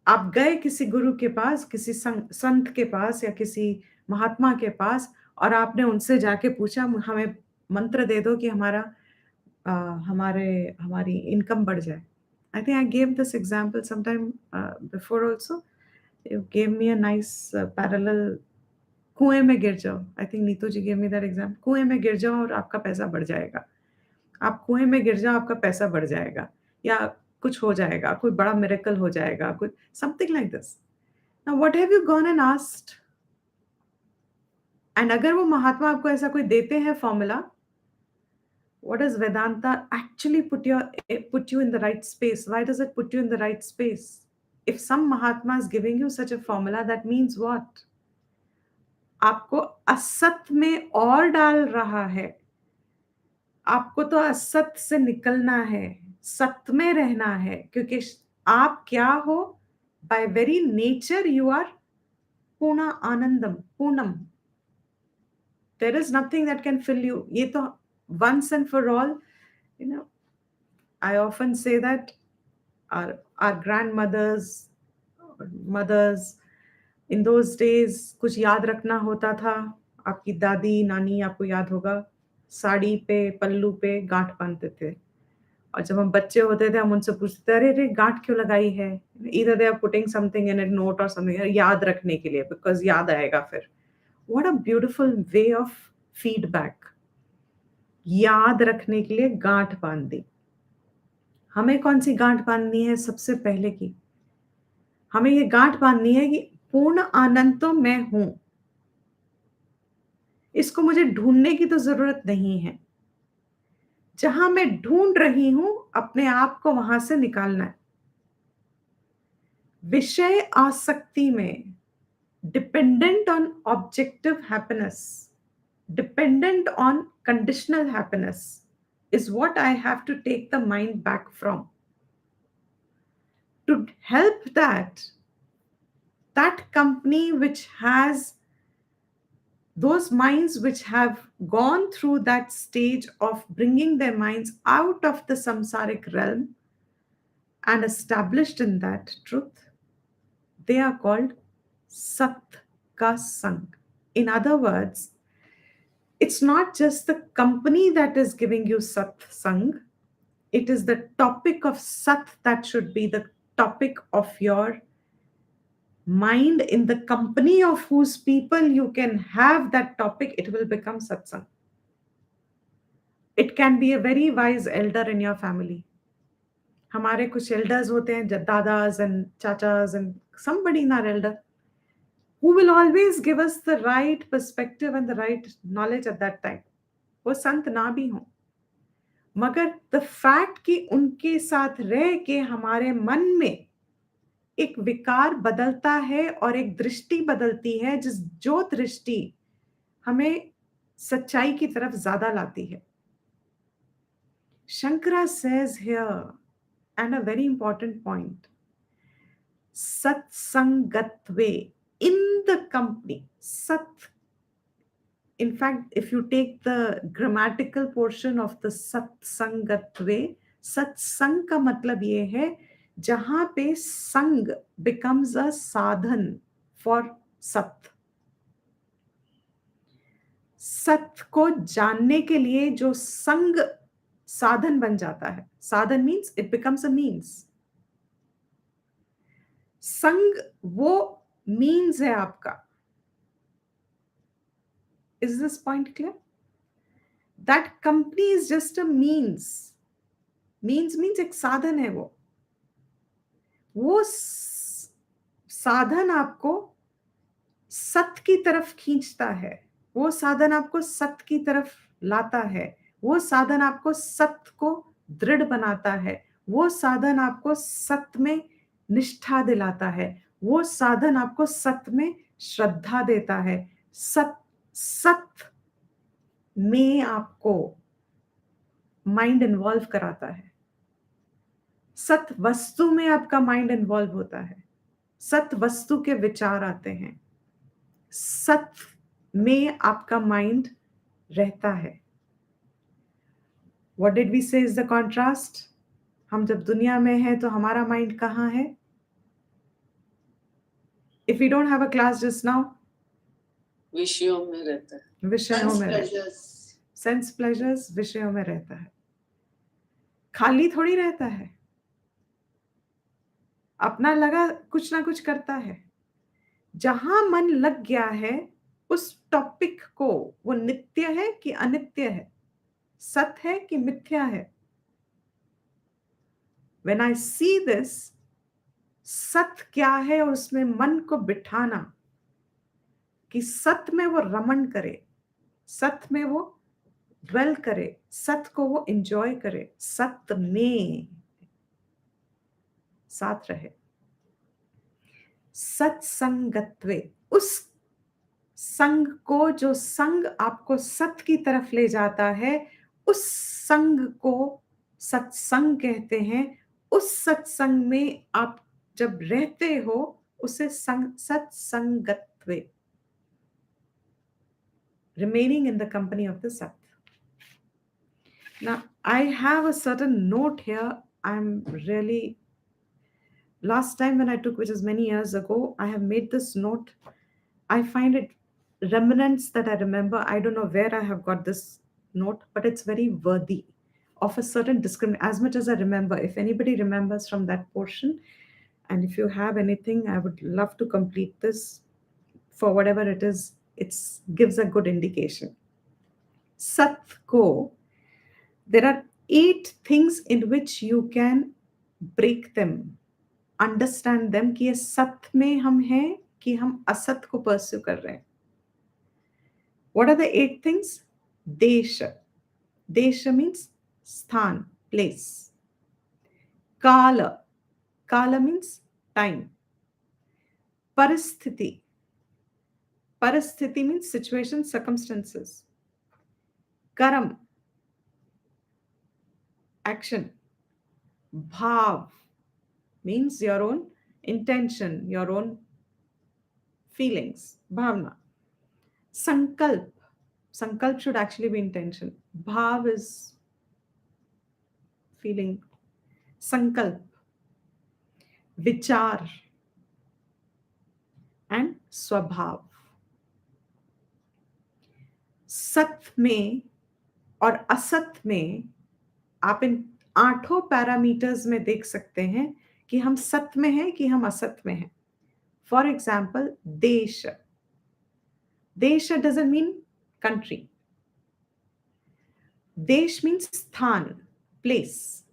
आप गए किसी गुरु के पास, किसी संत के पास या किसी महात्मा के पास और आपने उनसे जाके पूछा हमें मंत्र दे दो कि हमारी इनकम बढ़ जाए. I think I gave this example sometime before also. You gave me a nice parallel. कुएं में गिर जाओ. I think Neetu ji gave me that example. कुएं में गिर जाओ और आपका पैसा बढ़ जाएगा. आप कुएं में गिर जाओ, आपका पैसा बढ़ जाएगा. या कुछ हो जाएगा, कोई बड़ा मिरेकल हो जाएगा, कुछ something like this. Now what have you gone and asked? And अगर वो महात्मा आपको ऐसा कोई देते हैं formula, what does Vedanta actually put you in the right space? Why does it put you in the right space? If some Mahatma is giving you such a formula, that means what? आपको असत में और डाल रहा है. आपको तो असत से निकलना है, सत्य में रहना है, क्योंकि आप क्या हो? By very nature you are Purna Anandam, Purnam. There is nothing that can fill you. ये तो once and for all, I often say that our grandmothers, mothers, in those days कुछ याद रखना होता था. आपकी दादी नानी, आपको याद होगा, साड़ी पे पल्लू पे गांठ बांधते थे. और जब हम बच्चे होते थे हम उनसे पूछते थे, अरे रे गांठ क्यों लगाई है? Either they are putting something in a note or something, याद रखने के लिए, because याद आएगा फिर. What a beautiful way of feedback. याद रखने के लिए गांठ बांध दी. हमें कौन सी गांठ बांधनी है? सबसे पहले की हमें ये गांठ बांधनी है कि पूर्ण आनंद तो मैं हूं. इसको मुझे ढूंढने की तो जरूरत नहीं है. जहां मैं ढूंढ रही हूं, अपने आप को वहां से निकालना है. विषय आसक्ति में dependent on objective happiness, dependent on conditional happiness is what I have to take the mind back from. To help that company which has those minds which have gone through that stage of bringing their minds out of the samsaric realm and established in that truth, they are called Sat Ka Sang. In other words, it's not just the company that is giving you Sat Sang, it is the topic of Sat that should be the topic of your mind, in the company of whose people you can have that topic, it will become satsang. It can be a very wise elder in your family. हमारे कुछ elders होते हैं, dadas and chachas and somebody in our elder who will always give us the right perspective and the right knowledge at that time. वो संत ना भी हों, मगर the fact कि उनके साथ रह के हमारे मन में एक विकार बदलता है और एक दृष्टि बदलती है, जो दृष्टि हमें सच्चाई की तरफ ज्यादा लाती है. Shankara says here, and a very important point, satsangatve, in the company. Sat, in fact, if you take the grammatical portion of the satsangatve, satsang का मतलब ये है जहां पे संग becomes a sadhan for सत. सत को जानने के लिए जो संग साधन बन जाता है. साधन means it becomes a means. संग वो मीन्स है आपका. Is this point clear? That company is just a means. Means एक साधन है. वो साधन आपको सत की तरफ खींचता है. वो साधन आपको सत की तरफ लाता है. वो साधन आपको सत को दृढ़ बनाता है. वो साधन आपको सत में निष्ठा दिलाता है. वो साधन आपको सत में श्रद्धा देता है. सत में आपको माइंड इन्वॉल्व कराता है. सत वस्तु में आपका माइंड इन्वॉल्व होता है. सत वस्तु के विचार आते हैं. सत में आपका माइंड रहता है. What did we say is the contrast? हम जब दुनिया में हैं तो हमारा माइंड कहाँ है? If we don't have a class just now, विषयों में रहता है. विषयों में रहता है. सेंस प्लेजर्स विषयों में रहता है. खाली थोड़ी रहता है. अपना लगा कुछ ना कुछ करता है. जहां मन लग गया है उस टॉपिक को, वो नित्य है कि अनित्य है, सत है कि मिथ्या है. When I see this, सत क्या है और उसमें मन को बिठाना कि सत में वो रमण करे, सत में वो ड्वेल करे, सत को वो एंजॉय करे, सत में साथ रहे. सत्संगत्वे, उस संग को, जो संग आपको सत की तरफ ले जाता है, उस संग को सत्संग कहते हैं. उस सत्संग में आप जब रहते हो उसे सत्संगत्वे, remaining in the company of the sat. Now I have a certain note here. I'm really, last time when I took, which is many years ago, I have made this note. I find it remnants that I remember. I don't know where I have got this note, but it's very worthy of a certain discrimination, as much as I remember. If anybody remembers from that portion, and if you have anything, I would love to complete this for whatever it is. It gives a good indication. Sat ko, there are 8 things in which you can break them, understand them कि ये सत में हम हैं कि हम असत को pursue कर रहे हैं. What are the 8 things? Desha. Desha means sthan, place. Kala. Kala means time. Parasthiti. Parasthiti means situation, circumstances. Karam. Action. Bhav means your own intention, your own feelings. Bhavna. Sankalp. Sankalp should actually be intention. Bhav is feeling. Sankalp. Vichar. And Swabhav. सत में और असत में आप इन 8 parameters में देख सकते हैं कि हम सत में हैं कि हम असत में हैं. For example, देश. देश doesn't mean country. देश means स्थान, place.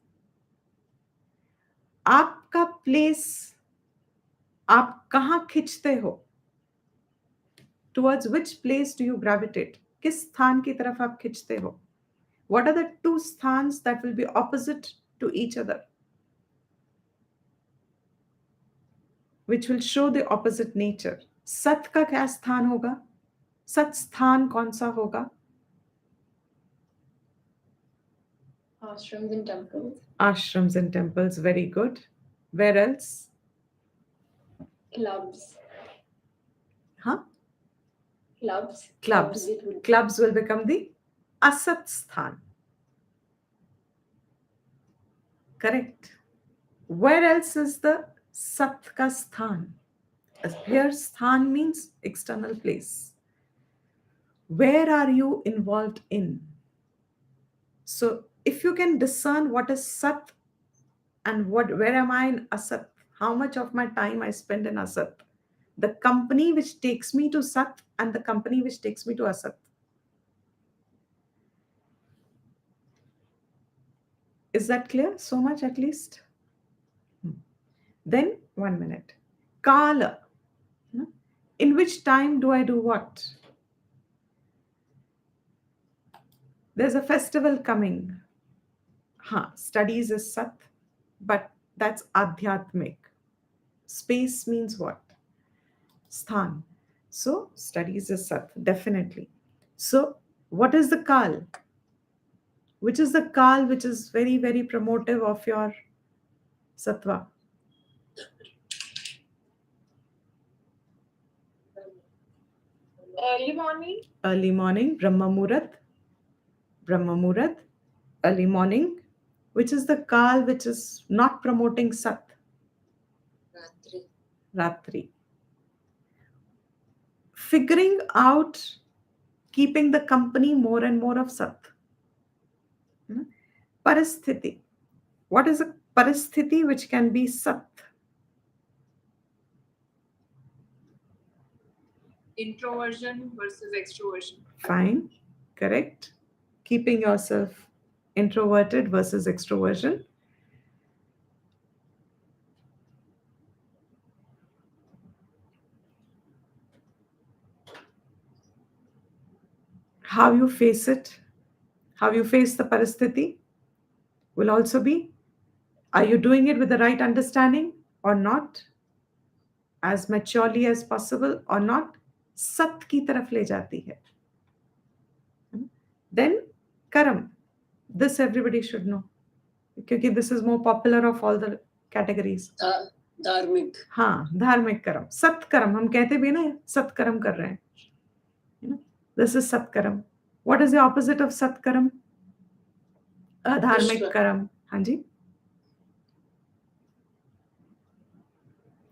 आपका प्लेस, आप कहाँ खिंचते हो? Towards which place do you gravitate? किस स्थान की तरफ आप खिंचते हो? What are the two sthans that will be opposite to each other, which will show the opposite nature? सत का क्या स्थान होगा? सत स्थान कौन सा होगा? Ashrams and temples. Ashrams and temples, very good. Where else? Clubs. Huh? Clubs. Clubs. Opposite would be- Clubs will become the asat sthan. Correct. Where else is the sat ka sthan? Here sthan means external place. Where are you involved in? So if you can discern what is sat and where am I in asat, how much of my time I spend in asat, the company which takes me to sat and the company which takes me to asat. Is that clear? So much at least? Then 1 minute. Kala. In which time do I do what? There's a festival coming. Studies is sat, but that's adhyatmik. Space means what? Sthan. So studies is sat, definitely. So what is the kal? Which is the kal which is very, very promotive of your sattva? Early morning. Early morning, Brahma Murat. Brahma Murat, early morning. Which is the kal which is not promoting sat? Ratri. Ratri. Figuring out, keeping the company more and more of sat. Parasthiti. What is a parasthiti which can be sat? Introversion versus extroversion. Fine, correct. Keeping yourself introverted versus extroversion. How you face it, how you face the parasthiti will also be, are you doing it with the right understanding or not? As maturely as possible or not? Sat ki taraf le jati hai. Then karam. This everybody should know. Because this is more popular of all the categories. धार्मिक. हाँ, धार्मिक कर्म. सत्कर्म हम कहते भी ना, सत्कर्म कर रहे हैं. This is satkaram. What is the opposite of satkaram? Adharmik karam. हाँ जी.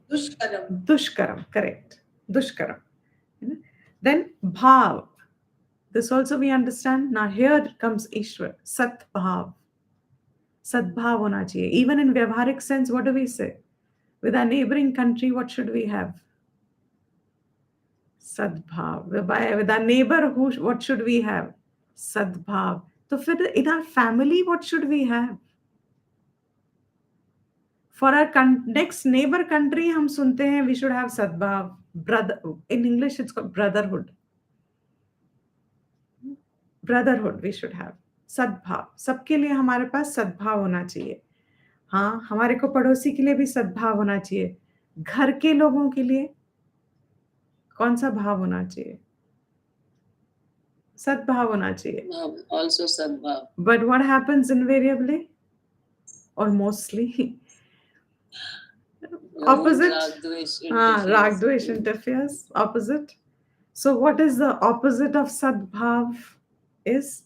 Dushkaram. Dushkaram, correct. Dushkaram. Then bhav. This also we understand. Now here comes Ishwar. Sat bhav. Sadbhav hona chahiye. Even in vyavaharik sense, what do we say? With our neighboring country, what should we have? Sadbhav. With our neighbor, what should we have? Sadbhav. So in our family, what should we have? For our next neighbor country, हम सुनते हैं we should have sadbhav. Brother, in English, it's called brotherhood. Brotherhood we should have. सद्भाव. सबके लिए हमारे पास सद्भाव होना चाहिए. हाँ, हमारे को पड़ोसी के लिए भी सद्भाव होना चाहिए. घर के लोगों के लिए कौन सा भाव होना चाहिए? सद्भाव होना चाहिए. Also sadbhav. But what happens invariably or mostly? Opposite. Rag dvesh interferes. Opposite. So what is the opposite of sadbhav? Is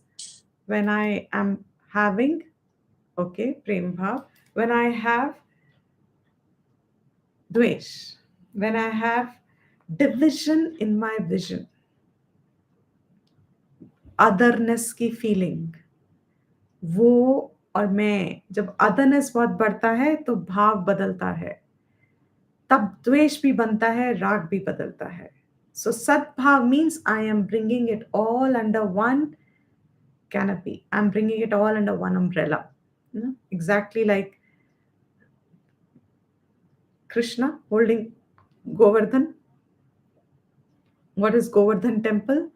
when I am having, okay, prem bhav, when I have dvesh, when I have division in my vision, otherness की feeling, वो और मैं, जब otherness बहुत बढ़ता है तो भाव बदलता है, तब द्वेष भी बनता है, राग भी बदलता है. So Sadbhav means I am bringing it all under one canopy. I'm bringing it all under one umbrella. Exactly like Krishna holding Govardhan. What is Govardhan temple?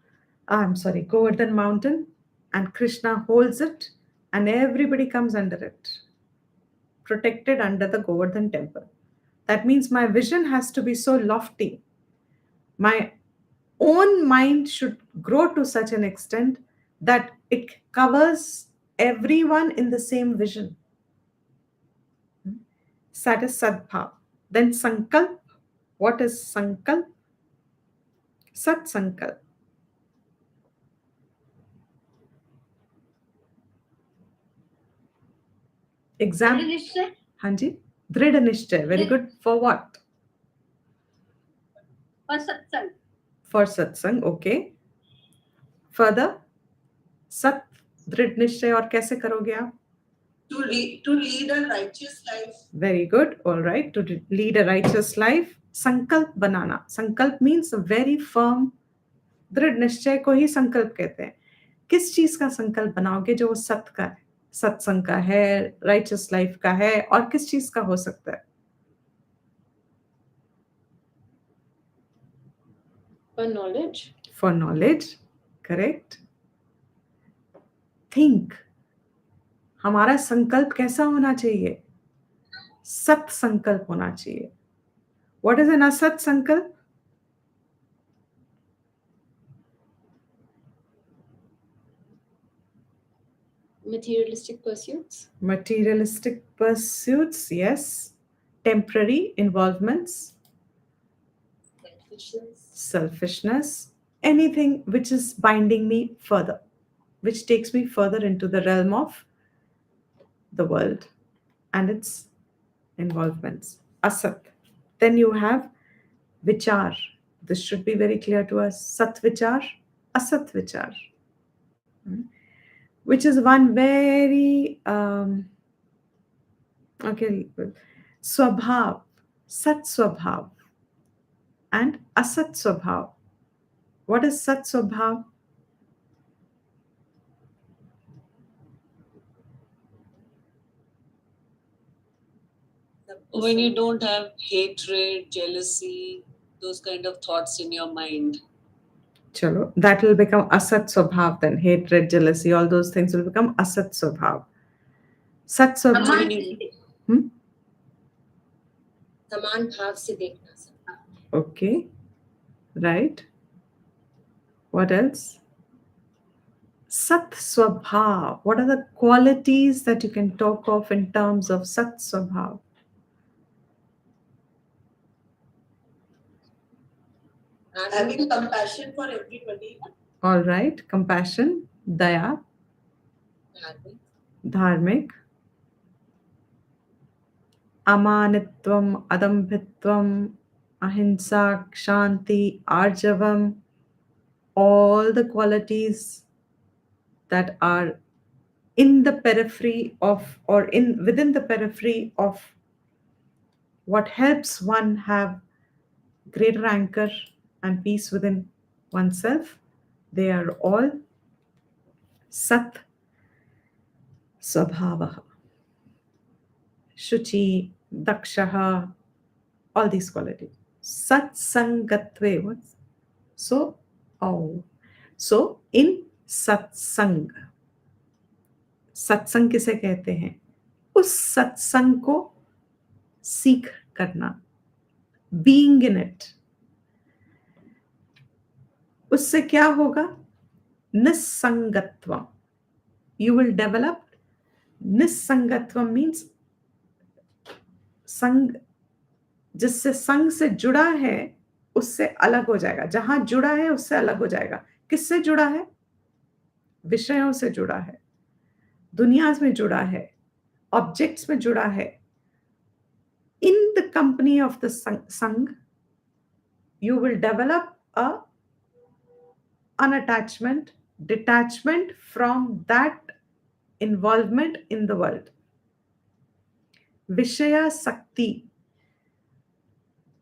I'm sorry, Govardhan mountain. And Krishna holds it and everybody comes under it. Protected under the Govardhan temple. That means my vision has to be so lofty. My own mind should grow to such an extent that it covers everyone in the same vision. That is Sadbhav. Then Sankalp. What is Sankalp? Sat Sankalp. Example. निश्चय Hanji. Drid Nishchay. Very good. For what? और सत्संग. For satsang. Okay. Further. Sat Drid Nishchay और कैसे करोगे आप? To lead a righteous life. Very good. All right. To lead a righteous life. Sankalp banana. Sankalp means a very firm. दृढ़ निश्चय को ही संकल्प कहते हैं. किस चीज का संकल्प बनाओगे जो सत का है, सत्संग का है, राइचस लाइफ का है, और किस चीज का हो सकता है? For knowledge. For knowledge. Correct. Think. हमारा संकल्प कैसा होना चाहिए? सत संकल्प होना चाहिए. What is an असत संकल्प? Materialistic pursuits. Materialistic pursuits, yes. Temporary involvements. Selfishness. Anything which is binding me further, which takes me further into the realm of the world and its involvements. Asat. Then you have vichar. This should be very clear to us. Sat vichar, asat vichar. Which is one very okay, swabhav, sat swabhav and asat swabhav. What is sat swabhav? When you don't have hatred, jealousy, those kind of thoughts in your mind. Chalo, that will become asat swabhav then. Hatred, jealousy, all those things will become asat swabhav. Sat swabhav. समान भाव से देखना सबका. Okay. Right. What else? Sat swabhav. What are the qualities that you can talk of in terms of sat swabhav? Having compassion for everybody. All right. Compassion, daya, dharmik, amanitvam, adambhitvam, ahimsa, kshanti, arjavam. All the qualities that are in the periphery of, or in within the periphery of what helps one have greater anchor and peace within oneself, they are all sat swabhavaha. Shuchi, dakshaha, all these qualities. Sat sangatve. What? So, so in satsang. सत्संग किसे कहते हैं? उस सत्संग को सीख करना, being in it. उससे क्या होगा? Nissangatvam. You will develop. Nissangatvam means संग, जिससे संग से जुड़ा है उससे अलग हो जाएगा. जहां जुड़ा है उससे अलग हो जाएगा. किससे जुड़ा है? विषयों से जुड़ा है, दुनिया में जुड़ा है, ऑब्जेक्ट्स में जुड़ा है. In the company of the संग you will develop a unattachment, detachment from that involvement in the world. Vishaya Sakti,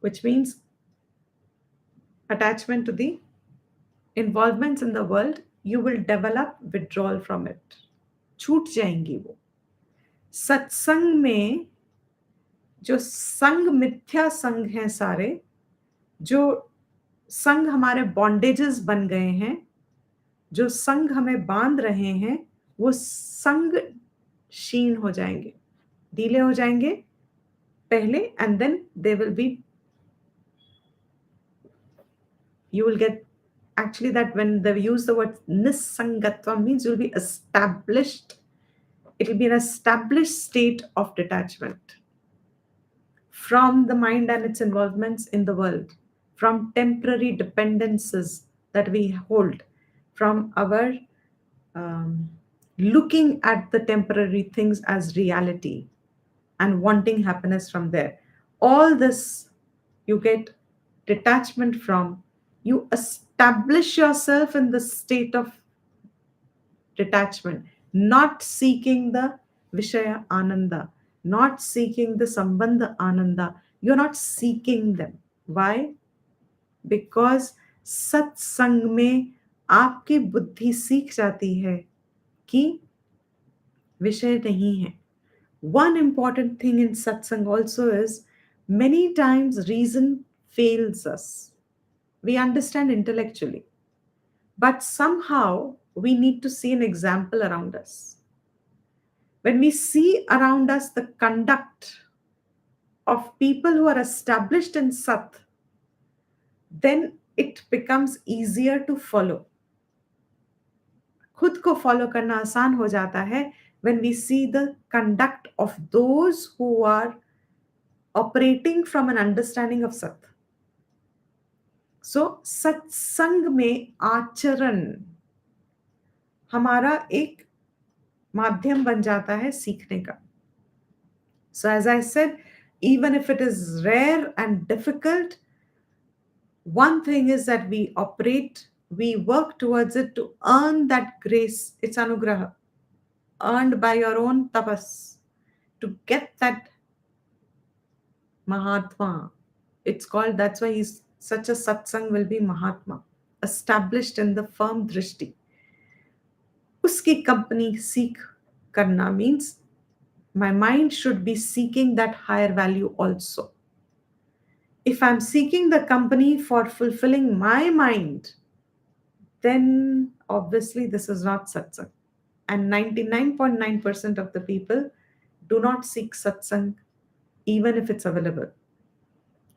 which means attachment to the involvements in the world, you will develop withdrawal from it. छूट जाएंगी वो. सत्संग में जो संग मिथ्या संग हैं सारे, जो संग हमारे बॉन्डेजेस बन गए हैं, जो संग हमें बांध रहे हैं, वो संग क्षीण हो जाएंगे, ढीले हो जाएंगे पहले, and then they will be, you will get, actually that when they use the word nisangatva means you'll be established, it will be an established state of detachment from the mind and its involvements in the world, from temporary dependences that we hold, from our looking at the temporary things as reality and wanting happiness from there. All this you get detachment from. You establish yourself in the state of detachment, not seeking the Vishaya Ananda, not seeking the Sambandha Ananda. You're not seeking them. Why? Because सत्संग में आपकी बुद्धि सीख जाती है कि विषय नहीं है. One important thing in satsang also is many times reason fails us. We understand intellectually, but somehow we need to see an example around us. When we see around us the conduct of people who are established in Sat, then it becomes easier to follow. खुद को follow करना आसान हो जाता है when we see the conduct of those who are operating from an understanding of Sat. So, सत्संग में आचरण हमारा एक माध्यम बन जाता है सीखने का. So as I said, even if it is rare and difficult, one thing is that we operate, we work towards it to earn that grace. It's anugraha, earned by your own tapas, to get that Mahatma. It's called, that's why he's such a satsang will be Mahatma, established in the firm drishti. Uski company seek karna means my mind should be seeking that higher value also. If I'm seeking the company for fulfilling my mind, then obviously this is not satsang. And 99.9% of the people do not seek satsang even if it's available.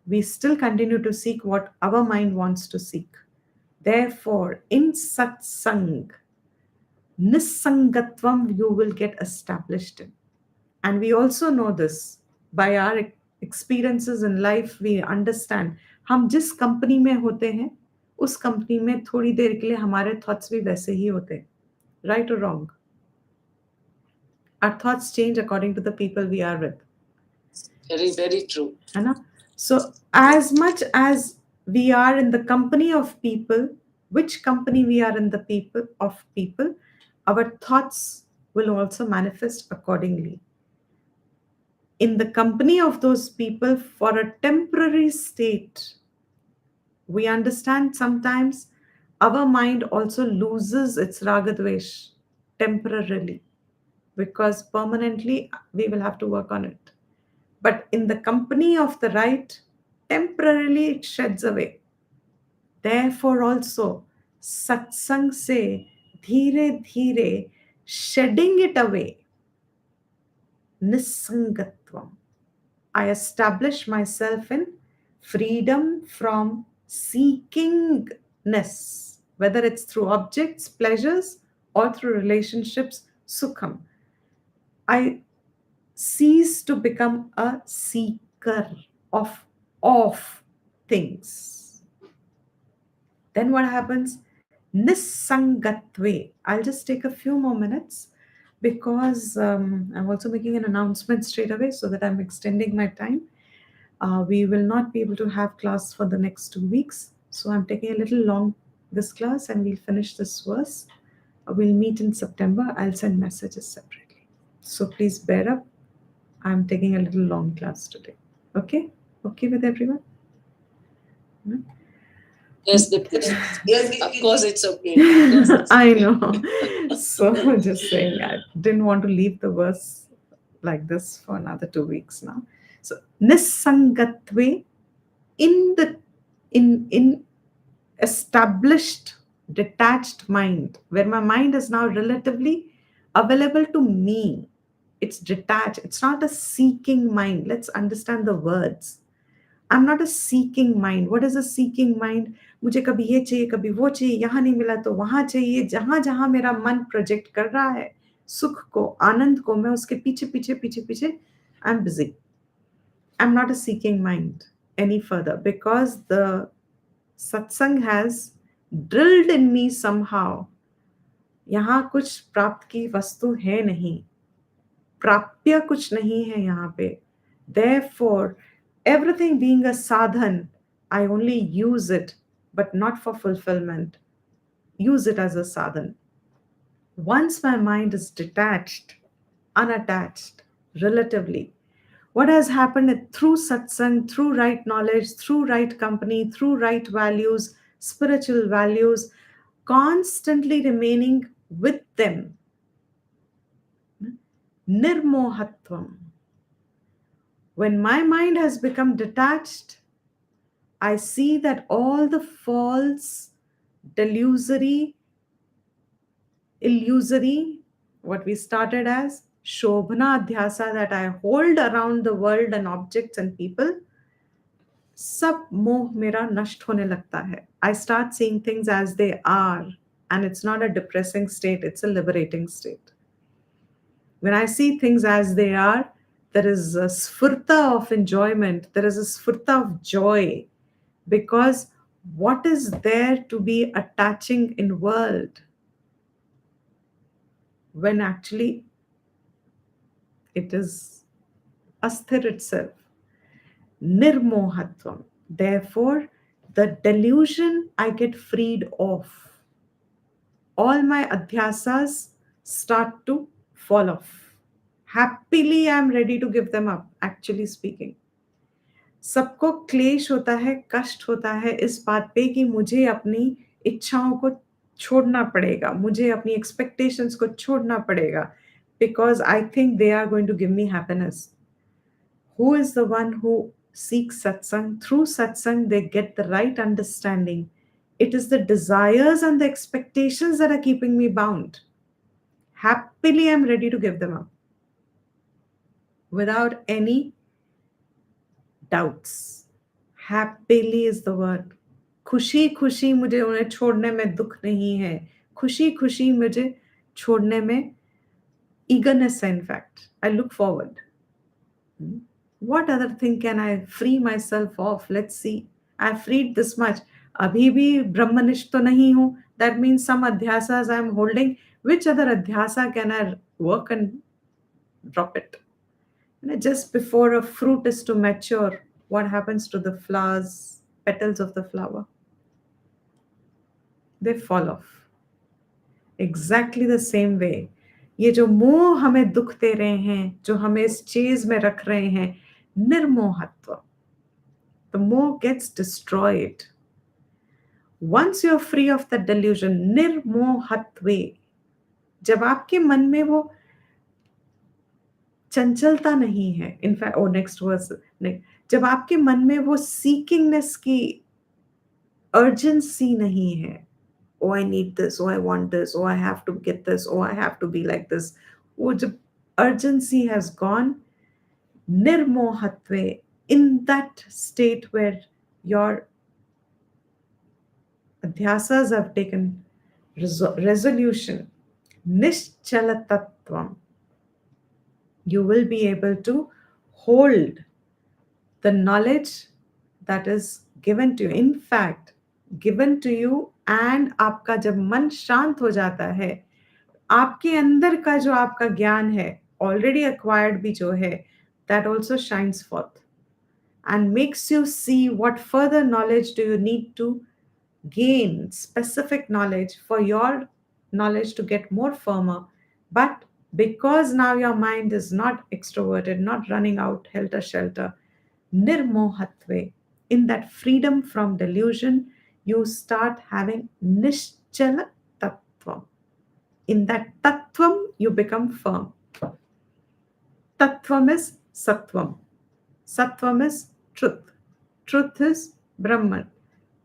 We still continue to seek what our mind wants to seek. Therefore, in satsang, nisangatvam you will get established in. And we also know this by our experiences in life. We understand हम जिस company में होते हैं उस company में थोड़ी देर के लिए हमारे थॉट्स भी वैसे ही होते हैं. Right or wrong? Our thoughts change according to the people we are with. Very, very true. है ना? So as much as we are in the company of people, which company we are in the people of people, our thoughts will also manifest accordingly. In the company of those people for a temporary state, we understand sometimes our mind also loses its ragadvesh temporarily, because permanently we will have to work on it. But in the company of the right, temporarily it sheds away. Therefore also, satsang se dheere dheere shedding it away, nisangatvam. I establish myself in freedom from seekingness, whether it's through objects, pleasures, or through relationships, sukham. I cease to become a seeker of things. Then what happens? Nisangatve. I'll just take a few more minutes because I'm also making an announcement straight away so that I'm extending my time. We will not be able to have class for the next 2 weeks. So I'm taking a little long this class and we'll finish this verse. We'll meet in September. I'll send messages separately. So please bear up. I'm taking a little long class today. Okay? Okay with everyone? Yes, Dipti. Yes, Of course, it's okay. Of course, it's I okay. know. So just saying, I didn't want to leave the verse like this for another 2 weeks now. So nisangatve, in the in established detached mind, where my mind is now relatively available to me. It's detached. It's not a seeking mind. Let's understand the words. I'm not a seeking mind. What is a seeking mind? मुझे कभी ये चाहिए, कभी वो चाहिए, यहाँ नहीं मिला तो वहाँ चाहिए, जहाँ जहाँ मेरा मन प्रोजेक्ट कर रहा है सुख को, आनंद को, मैं उसके पीछे पीछे पीछे पीछे I'm busy. I'm not a seeking mind any further because the satsang has drilled in me somehow. यहाँ कुछ प्राप्त की वस्तु है नहीं, प्राप्य कुछ नहीं है यहाँ पे. Therefore, everything being a sadhan, I only use it, but not for fulfillment. Use it as a sadhan. Once my mind is detached, unattached, relatively, what has happened through satsang, through right knowledge, through right company, through right values, spiritual values, constantly remaining with them. Nirmohatvam. When my mind has become detached, I see that all the false, delusory, illusory, what we started as Shobhana Adhyasa that I hold around the world and objects and people, सब मोह मेरा नष्ट होने लगता है. I start seeing things as they are, and it's not a depressing state, it's a liberating state. When I see things as they are, there is a sfurta of enjoyment, there is a sfurta of joy, because what is there to be attaching in world when actually it is asthir itself. Nirmohatvam. Therefore, the delusion I get freed of. All my adhyasas start to fall off. Happily, I am ready to give them up, actually speaking. सबको क्लेश होता है, कष्ट होता है इस बात पे कि मुझे अपनी इच्छाओं को छोड़ना पड़ेगा, मुझे अपनी एक्सपेक्टेशंस को छोड़ना पड़ेगा, because I think they are going to give me happiness. Who is the one who seeks satsang? Through satsang, they get the right understanding. It is the desires and the expectations that are keeping me bound. Happily, I'm ready to give them up without any doubts. Happily is the word. खुशी खुशी मुझे उन्हें छोड़ने में दुख नहीं है. खुशी खुशी मुझे छोड़ने में eagerness है, in fact. I look forward. What other thing can I free myself of? Let's see. I freed this much. अभी भी ब्रह्मनिष्ठ तो नहीं हूँ. That means some adhyasas I am holding. Which other adhyasa can I work and drop it? Just before a fruit is to mature, what happens to the flowers, petals of the flower? They fall off. Exactly the same way. ये जो मोह हमें दुख दे रहे हैं, जो हमें इस चीज में रख रहे हैं, निर्मोहत्व. The moh gets destroyed. Once you're free of the delusion, nirmohatve, जब आपके मन में वो चंचलता नहीं है, इनफैक्ट नेक्स्ट वर्स, जब आपके मन में वो सीकिंगनेस की अर्जेंसी नहीं है, oh I need this, oh I want this, oh I have to get this, oh I have to be like this, वो जब urgency has gone, nirmohatve, in that state where your adhyasas have taken resolution, nishchalatatvam, you will be able to hold the knowledge that is given to you. In fact, given to you, and आपका जब मन शांत हो जाता है, आपके अंदर का जो आपका ज्ञान है, already acquired भी जो है, that also shines forth and makes you see what further knowledge do you need to gain, specific knowledge for your knowledge to get more firmer. But because now your mind is not extroverted, not running out helter skelter, nirmohatve, in that freedom from delusion, you start having nischala tattvam. In that tattvam, you become firm. Tattvam is sattvam. Sattvam is truth. Truth is Brahman.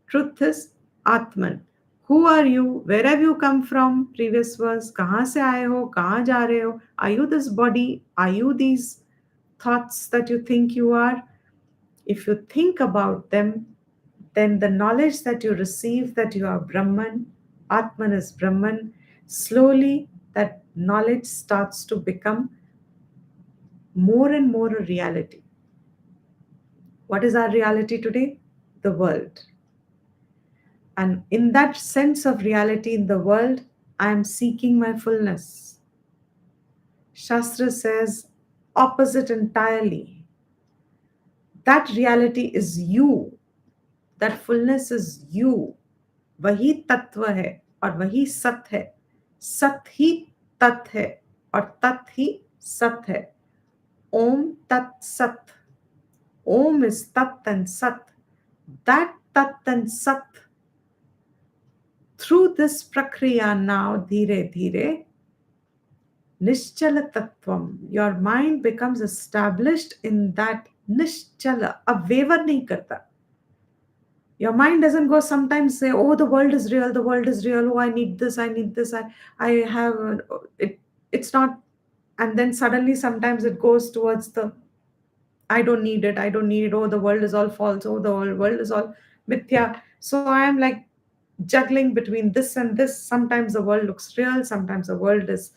Truth is Atman. Who are you? Where have you come from? Previous verse. कहाँ से आए हो? कहाँ जा रहे हो? Are you this body? Are you these thoughts that you think you are? If you think about them, then the knowledge that you receive that you are Brahman, Atman is Brahman, slowly that knowledge starts to become more and more a reality. What is our reality today? The world. And in that sense of reality in the world, I am seeking my fullness. Shastra says opposite entirely. That reality is you. That fullness is you. वही तत्व है और वही सत है. सत ही तत् है और तत् ही सत है. Om Tat Sat. Om is Tat and Sat. That Tat and Sat, through this prakriya now, dhire dhire, Nischala Tattvam, your mind becomes established in that Nischala, ab waver nahi karta. Your mind doesn't go sometimes say, oh, the world is real, oh, I need this, I have, it's not, and then suddenly sometimes it goes towards the, I don't need it, oh, the world is all false, oh, the whole world is all mithya. So I am like juggling between this and this. Sometimes the world looks real, sometimes the world is,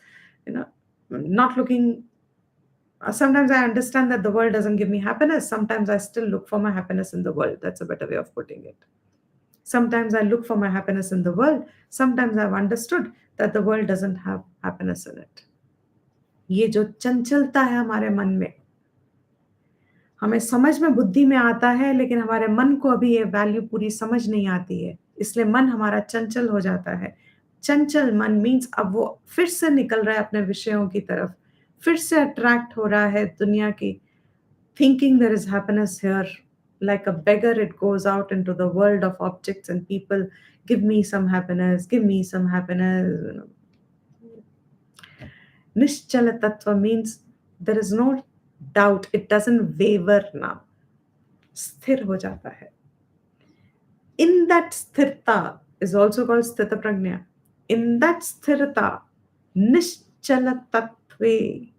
not looking. Sometimes I understand that the world doesn't give me happiness. Sometimes I still look for my happiness in the world. That's a better way of putting it. Sometimes I look for my happiness in the world. Sometimes I've understood that the world doesn't have happiness in it. ये जो चंचलता है हमारे मन में, हमें समझ में बुद्धि में आता है, लेकिन हमारे मन को अभी ये वैल्यू पूरी समझ नहीं आती है, इसलिए मन हमारा चंचल हो जाता है. चंचल मन मीन्स अब वो फिर से निकल रहा है अपने विषयों की तरफ, फिर से अट्रैक्ट हो रहा है दुनिया की, thinking there is happiness here. Like a beggar, it goes out into the world of objects and people. Give me some happiness, give me some happiness. Nischala Tattva means there is no doubt, it doesn't waver now. Sthir ho jata hai. In that sthirta is also called sthita prajna. In that sthirta, Nischala Tattve,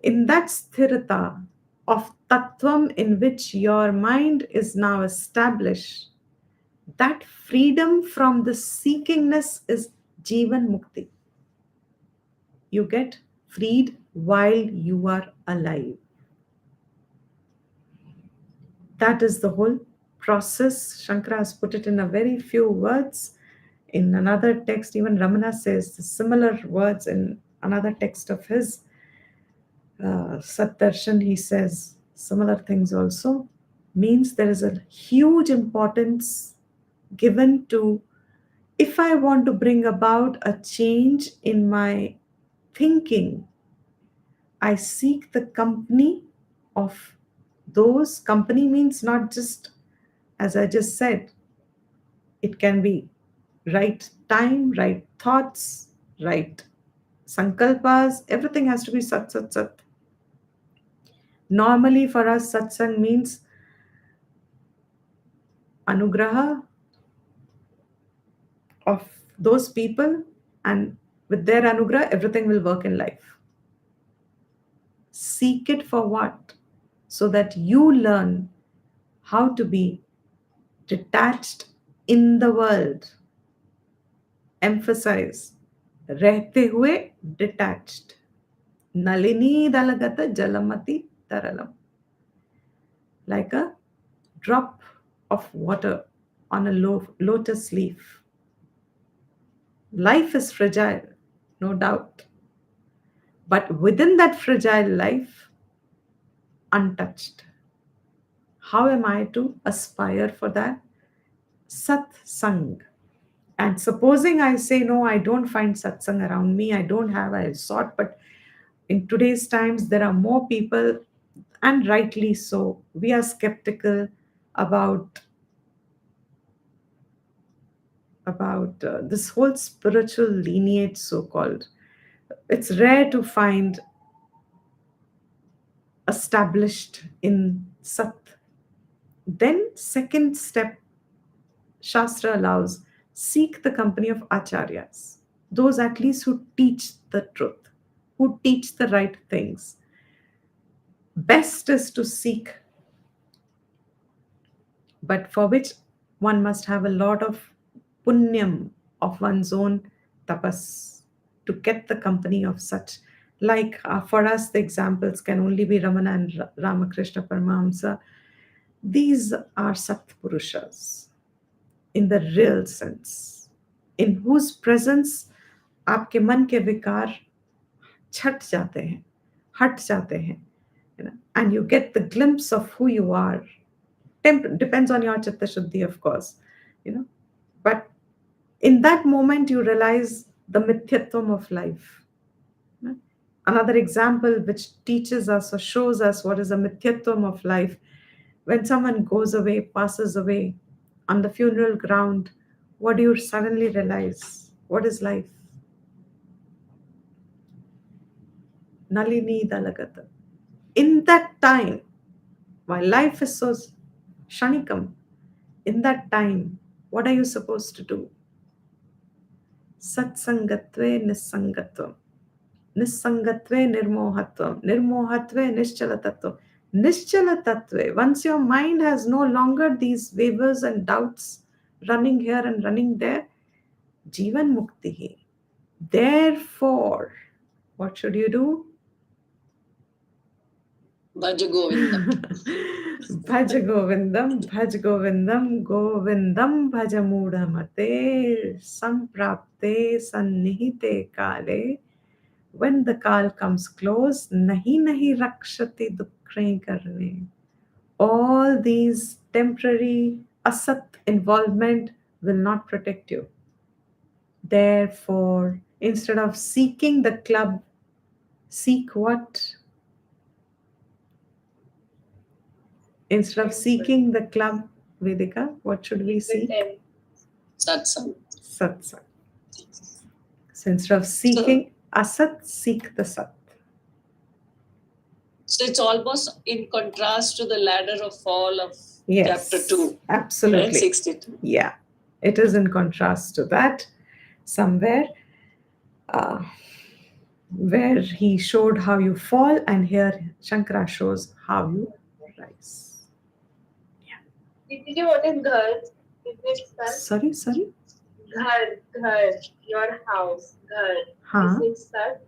in that sthirta of tattvam in which your mind is now established, that freedom from the seekingness is Jivan Mukti. You get freed while you are alive. That is the whole process. Shankara has put it in a very few words. In another text, even Ramana says similar words in another text of his. Satdarshan, he says similar things also. Means there is a huge importance given to, if I want to bring about a change in my thinking, I seek the company of those. Company means not just, as I just said, it can be right time, right thoughts, right sankalpas, everything has to be sat, sat, sat. Normally for us, satsang means anugraha of those people, and with their anugraha, everything will work in life. Seek it for what? So that you learn how to be detached in the world. Emphasize, रहते हुए detached. Nalini dalagata jalamati taralam. Like a drop of water on a lotus leaf. Life is fragile, no doubt. But within that fragile life, untouched. How am I to aspire for that? Sat Sang. And supposing I say, no, I don't find satsang around me, I don't have, I sought, but in today's times, there are more people, and rightly so. We are skeptical about this whole spiritual lineage, so called. It's rare to find established in Sat. Then, second step, Shastra allows seek the company of acharyas, those at least who teach the truth, who teach the right things. Best is to seek, but for which one must have a lot of punyam of one's own tapas to get the company of such. Like for us, the examples can only be Ramana and Ramakrishna Paramahamsa. These are Satpurushas in the real sense, in whose presence आपके मन के विकार छट जाते हैं, हट जाते हैं, and you get the glimpse of who you are. Depends on your chitta shuddhi, of course, but in that moment you realize the mithyatvam of life. Another example which teaches us or shows us what is a mithyatvam of life: when someone goes away, passes away, on the funeral ground, what do you suddenly realize? What is life? Nalini dalagata. In that time, while life is so shanikam, in that time, what are you supposed to do? Satsangatve nisangatvam. Nisangatve nirmohatvam. Nirmohatve nischalatatvam. Nischalatatve. Once your mind has no longer these wavers and doubts running here and running there, Jivan Muktihi. Therefore, what should you do? Bhaja Govindam. Bhaja Govindam, Bhaj Govindam, Govindam Bhaja Mudhamate, Samprapte Sannihite Kale. When the Kal comes close, Nahi Nahi Rakshati Dukre Karne. All these temporary asat involvement will not protect you. Therefore, instead of seeking the club, seek what? Instead of seeking the club, Vedika, what should we seek? Satsang. Satsang. So instead of seeking asat, seek the sat. So it's almost in contrast to the ladder of fall of Yes, chapter 2. absolutely. Right? 62. Yeah, it is in contrast to that somewhere, where he showed how you fall, and here Shankara shows how you rise. Did you what is ghar? Is it sat? Sorry. Ghar, your house, ghar. Huh? Is it sat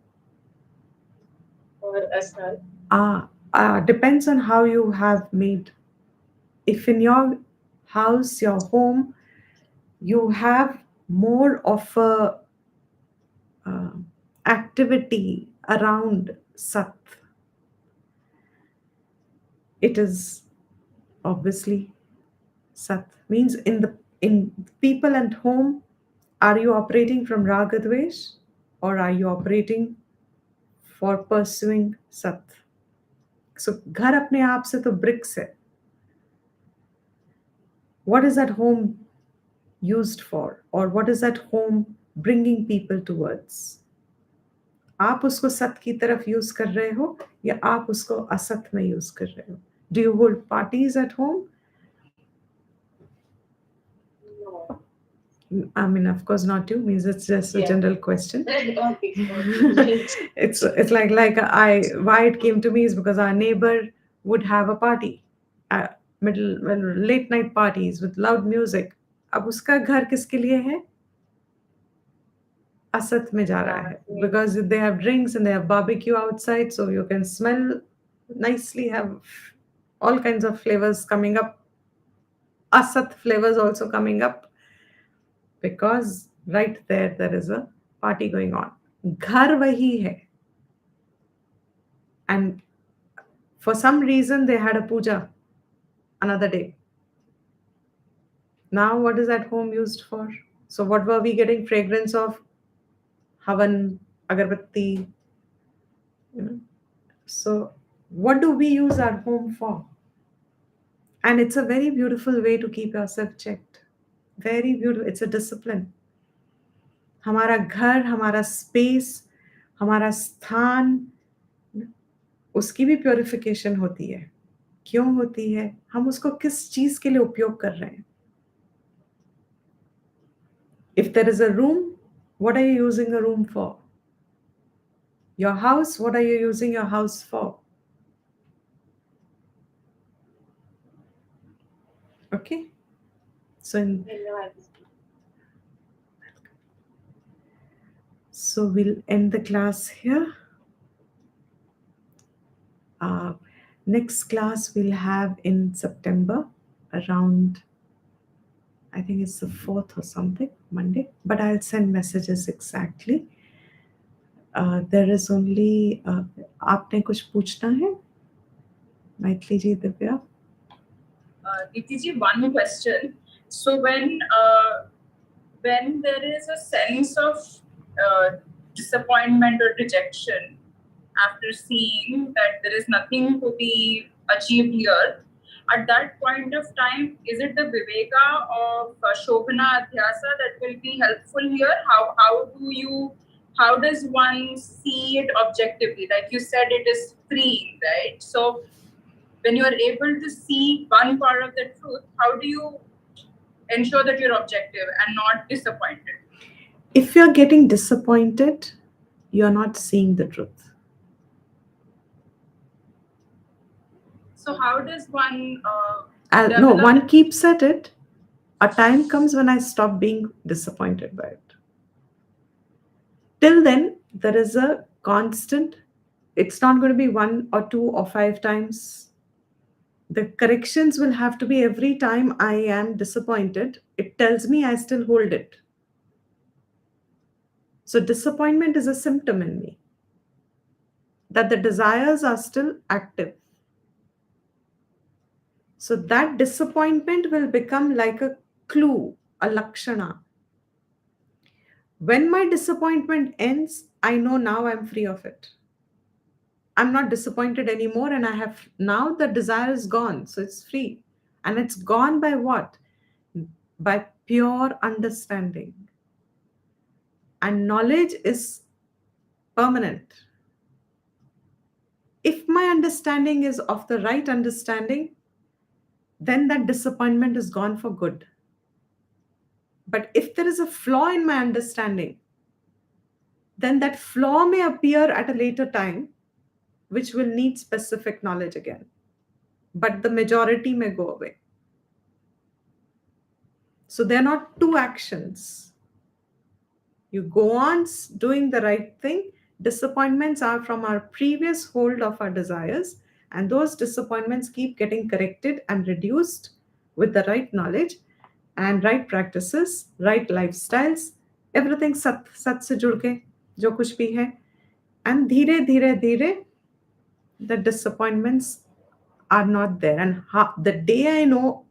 or asat? Depends on how you have made. If in your house, your home, you have more of a activity around sat, it is obviously sat. Means in people and home, are you operating from ragadvesh, or are you operating for pursuing sat? So घर अपने आप से तो bricks है. What is that home used for, or what is that home bringing people towards? आप उसको सत की तरफ यूज कर रहे हो, या आप उसको असत में यूज कर रहे हो? Do you hold parties at home? No. I mean, of course not you. Means it's just a Yeah. general question. Okay. It's like why it came to me is because our neighbor would have a party, late night parties with loud music. अब उसका घर किसके लिए है? असत में जा रहा है, because they have drinks and they have barbecue outside, so you can smell nicely, have all kinds of flavors coming up, asat flavors also coming up, because right there is a party going on. Ghar wahi hai, and for some reason they had a puja another day. Now what is that home used for? So what were we getting fragrance of? Havan, agarbatti, you know. So what do we use our home for? And it's a very beautiful way to keep yourself checked. Very beautiful. It's a discipline. हमारा घर, हमारा space, हमारा स्थान, उसकी भी purification होती है. क्यों होती है? हम उसको किस चीज के लिए उपयोग कर रहे हैं? If there is a room, what are you using a room for? Your house, what are you using your house for? Okay? So we'll end the class here. Next class we'll have in September around, I think it's the 4th or something, Monday, but I'll send messages exactly. There is only, आपने कुछ पूछना है? मैथिली जी, Divya? Diti ji, one question. So when there is a sense of disappointment or rejection after seeing that there is nothing to be achieved here, at that point of time, is it the viveka of Shobhana Adhyasa that will be helpful here? How does one see it objectively? Like you said, it is freeing, right? So when you are able to see one part of the truth, how do you ensure that you're objective and not disappointed? If you're getting disappointed, you're not seeing the truth. So how does one No, develop- one keeps at it. A time comes when I stop being disappointed by it. Till then, there is a constant, it's not going to be 1 or 2 or 5 times. The corrections will have to be every time I am disappointed. It tells me I still hold it. So disappointment is a symptom in me that the desires are still active. So that disappointment will become like a clue, a lakshana. When my disappointment ends, I know now I'm free of it. I'm not disappointed anymore, and I have now the desire is gone. So it's free. And it's gone by what? By pure understanding. And knowledge is permanent. If my understanding is of the right understanding, then that disappointment is gone for good. But if there is a flaw in my understanding, then that flaw may appear at a later time, which will need specific knowledge again. But the majority may go away. So there are not two actions. You go on doing the right thing. Disappointments are from our previous hold of our desires, and those disappointments keep getting corrected and reduced with the right knowledge and right practices, right lifestyles, everything sat se jud ke, jo kuch bhi hai. And dhire, the disappointments are not there. And the day I know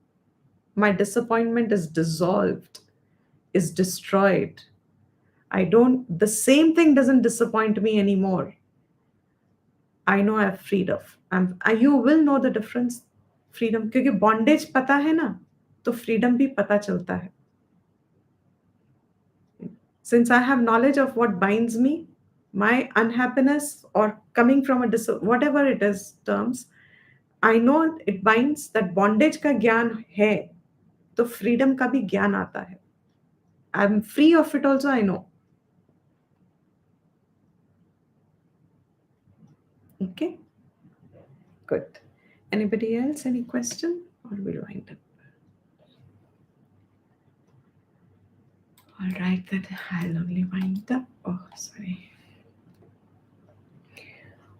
my disappointment is dissolved, is destroyed, the same thing doesn't disappoint me anymore. I know I've freed of. You will know the difference. Freedom, क्योंकि bondage पता है ना, तो freedom भी पता चलता है. Since I have knowledge of what binds me, my unhappiness or coming from whatever it is terms, I know it binds, that bondage का ज्ञान है, तो freedom का भी ज्ञान आता है. I'm free of it also, I know. Okay, good. Anybody else? Any question? Or we'll wind up? All right, then I'll only wind up. Oh, sorry.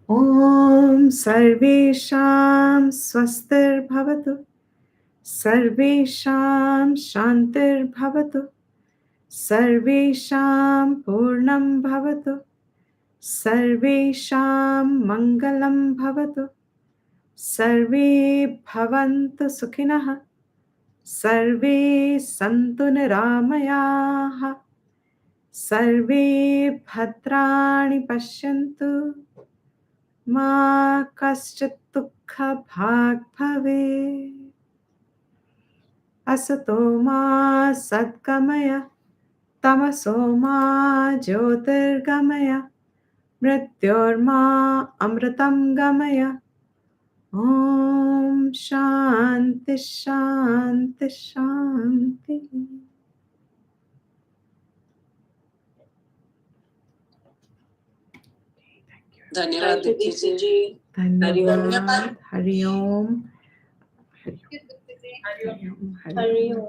Om Sarvesham Swastir Bhavatu, Sarvesham Shantir Bhavatu, Sarvesham Purnam Bhavatu, Sarvesham Mangalam Bhavatu, Sarve Bhavantu Sukhinah, सर्वे सन्तु निरामयाः सर्वे भद्राणि पश्यन्तु मा कश्चित् दुःखभाग् भवेत् असतो मा सद्गमय तमसो मा ज्योतिर्गमय मृत्योर्मा अमृतं गमय ॐ शान्ति शान्ति शान्ति धन्यवाद Thank you, Deepti Deepti ji. ji. धन्यवाद हरि ओम Thank you, Deepti ji. Hari Om Hari Hari Om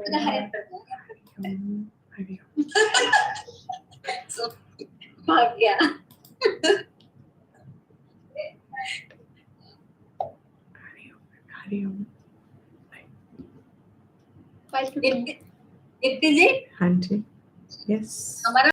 Om. Hari Om So, Bhagya. Hari Om Bye. Deepti ji, हाँ जी यस हमारा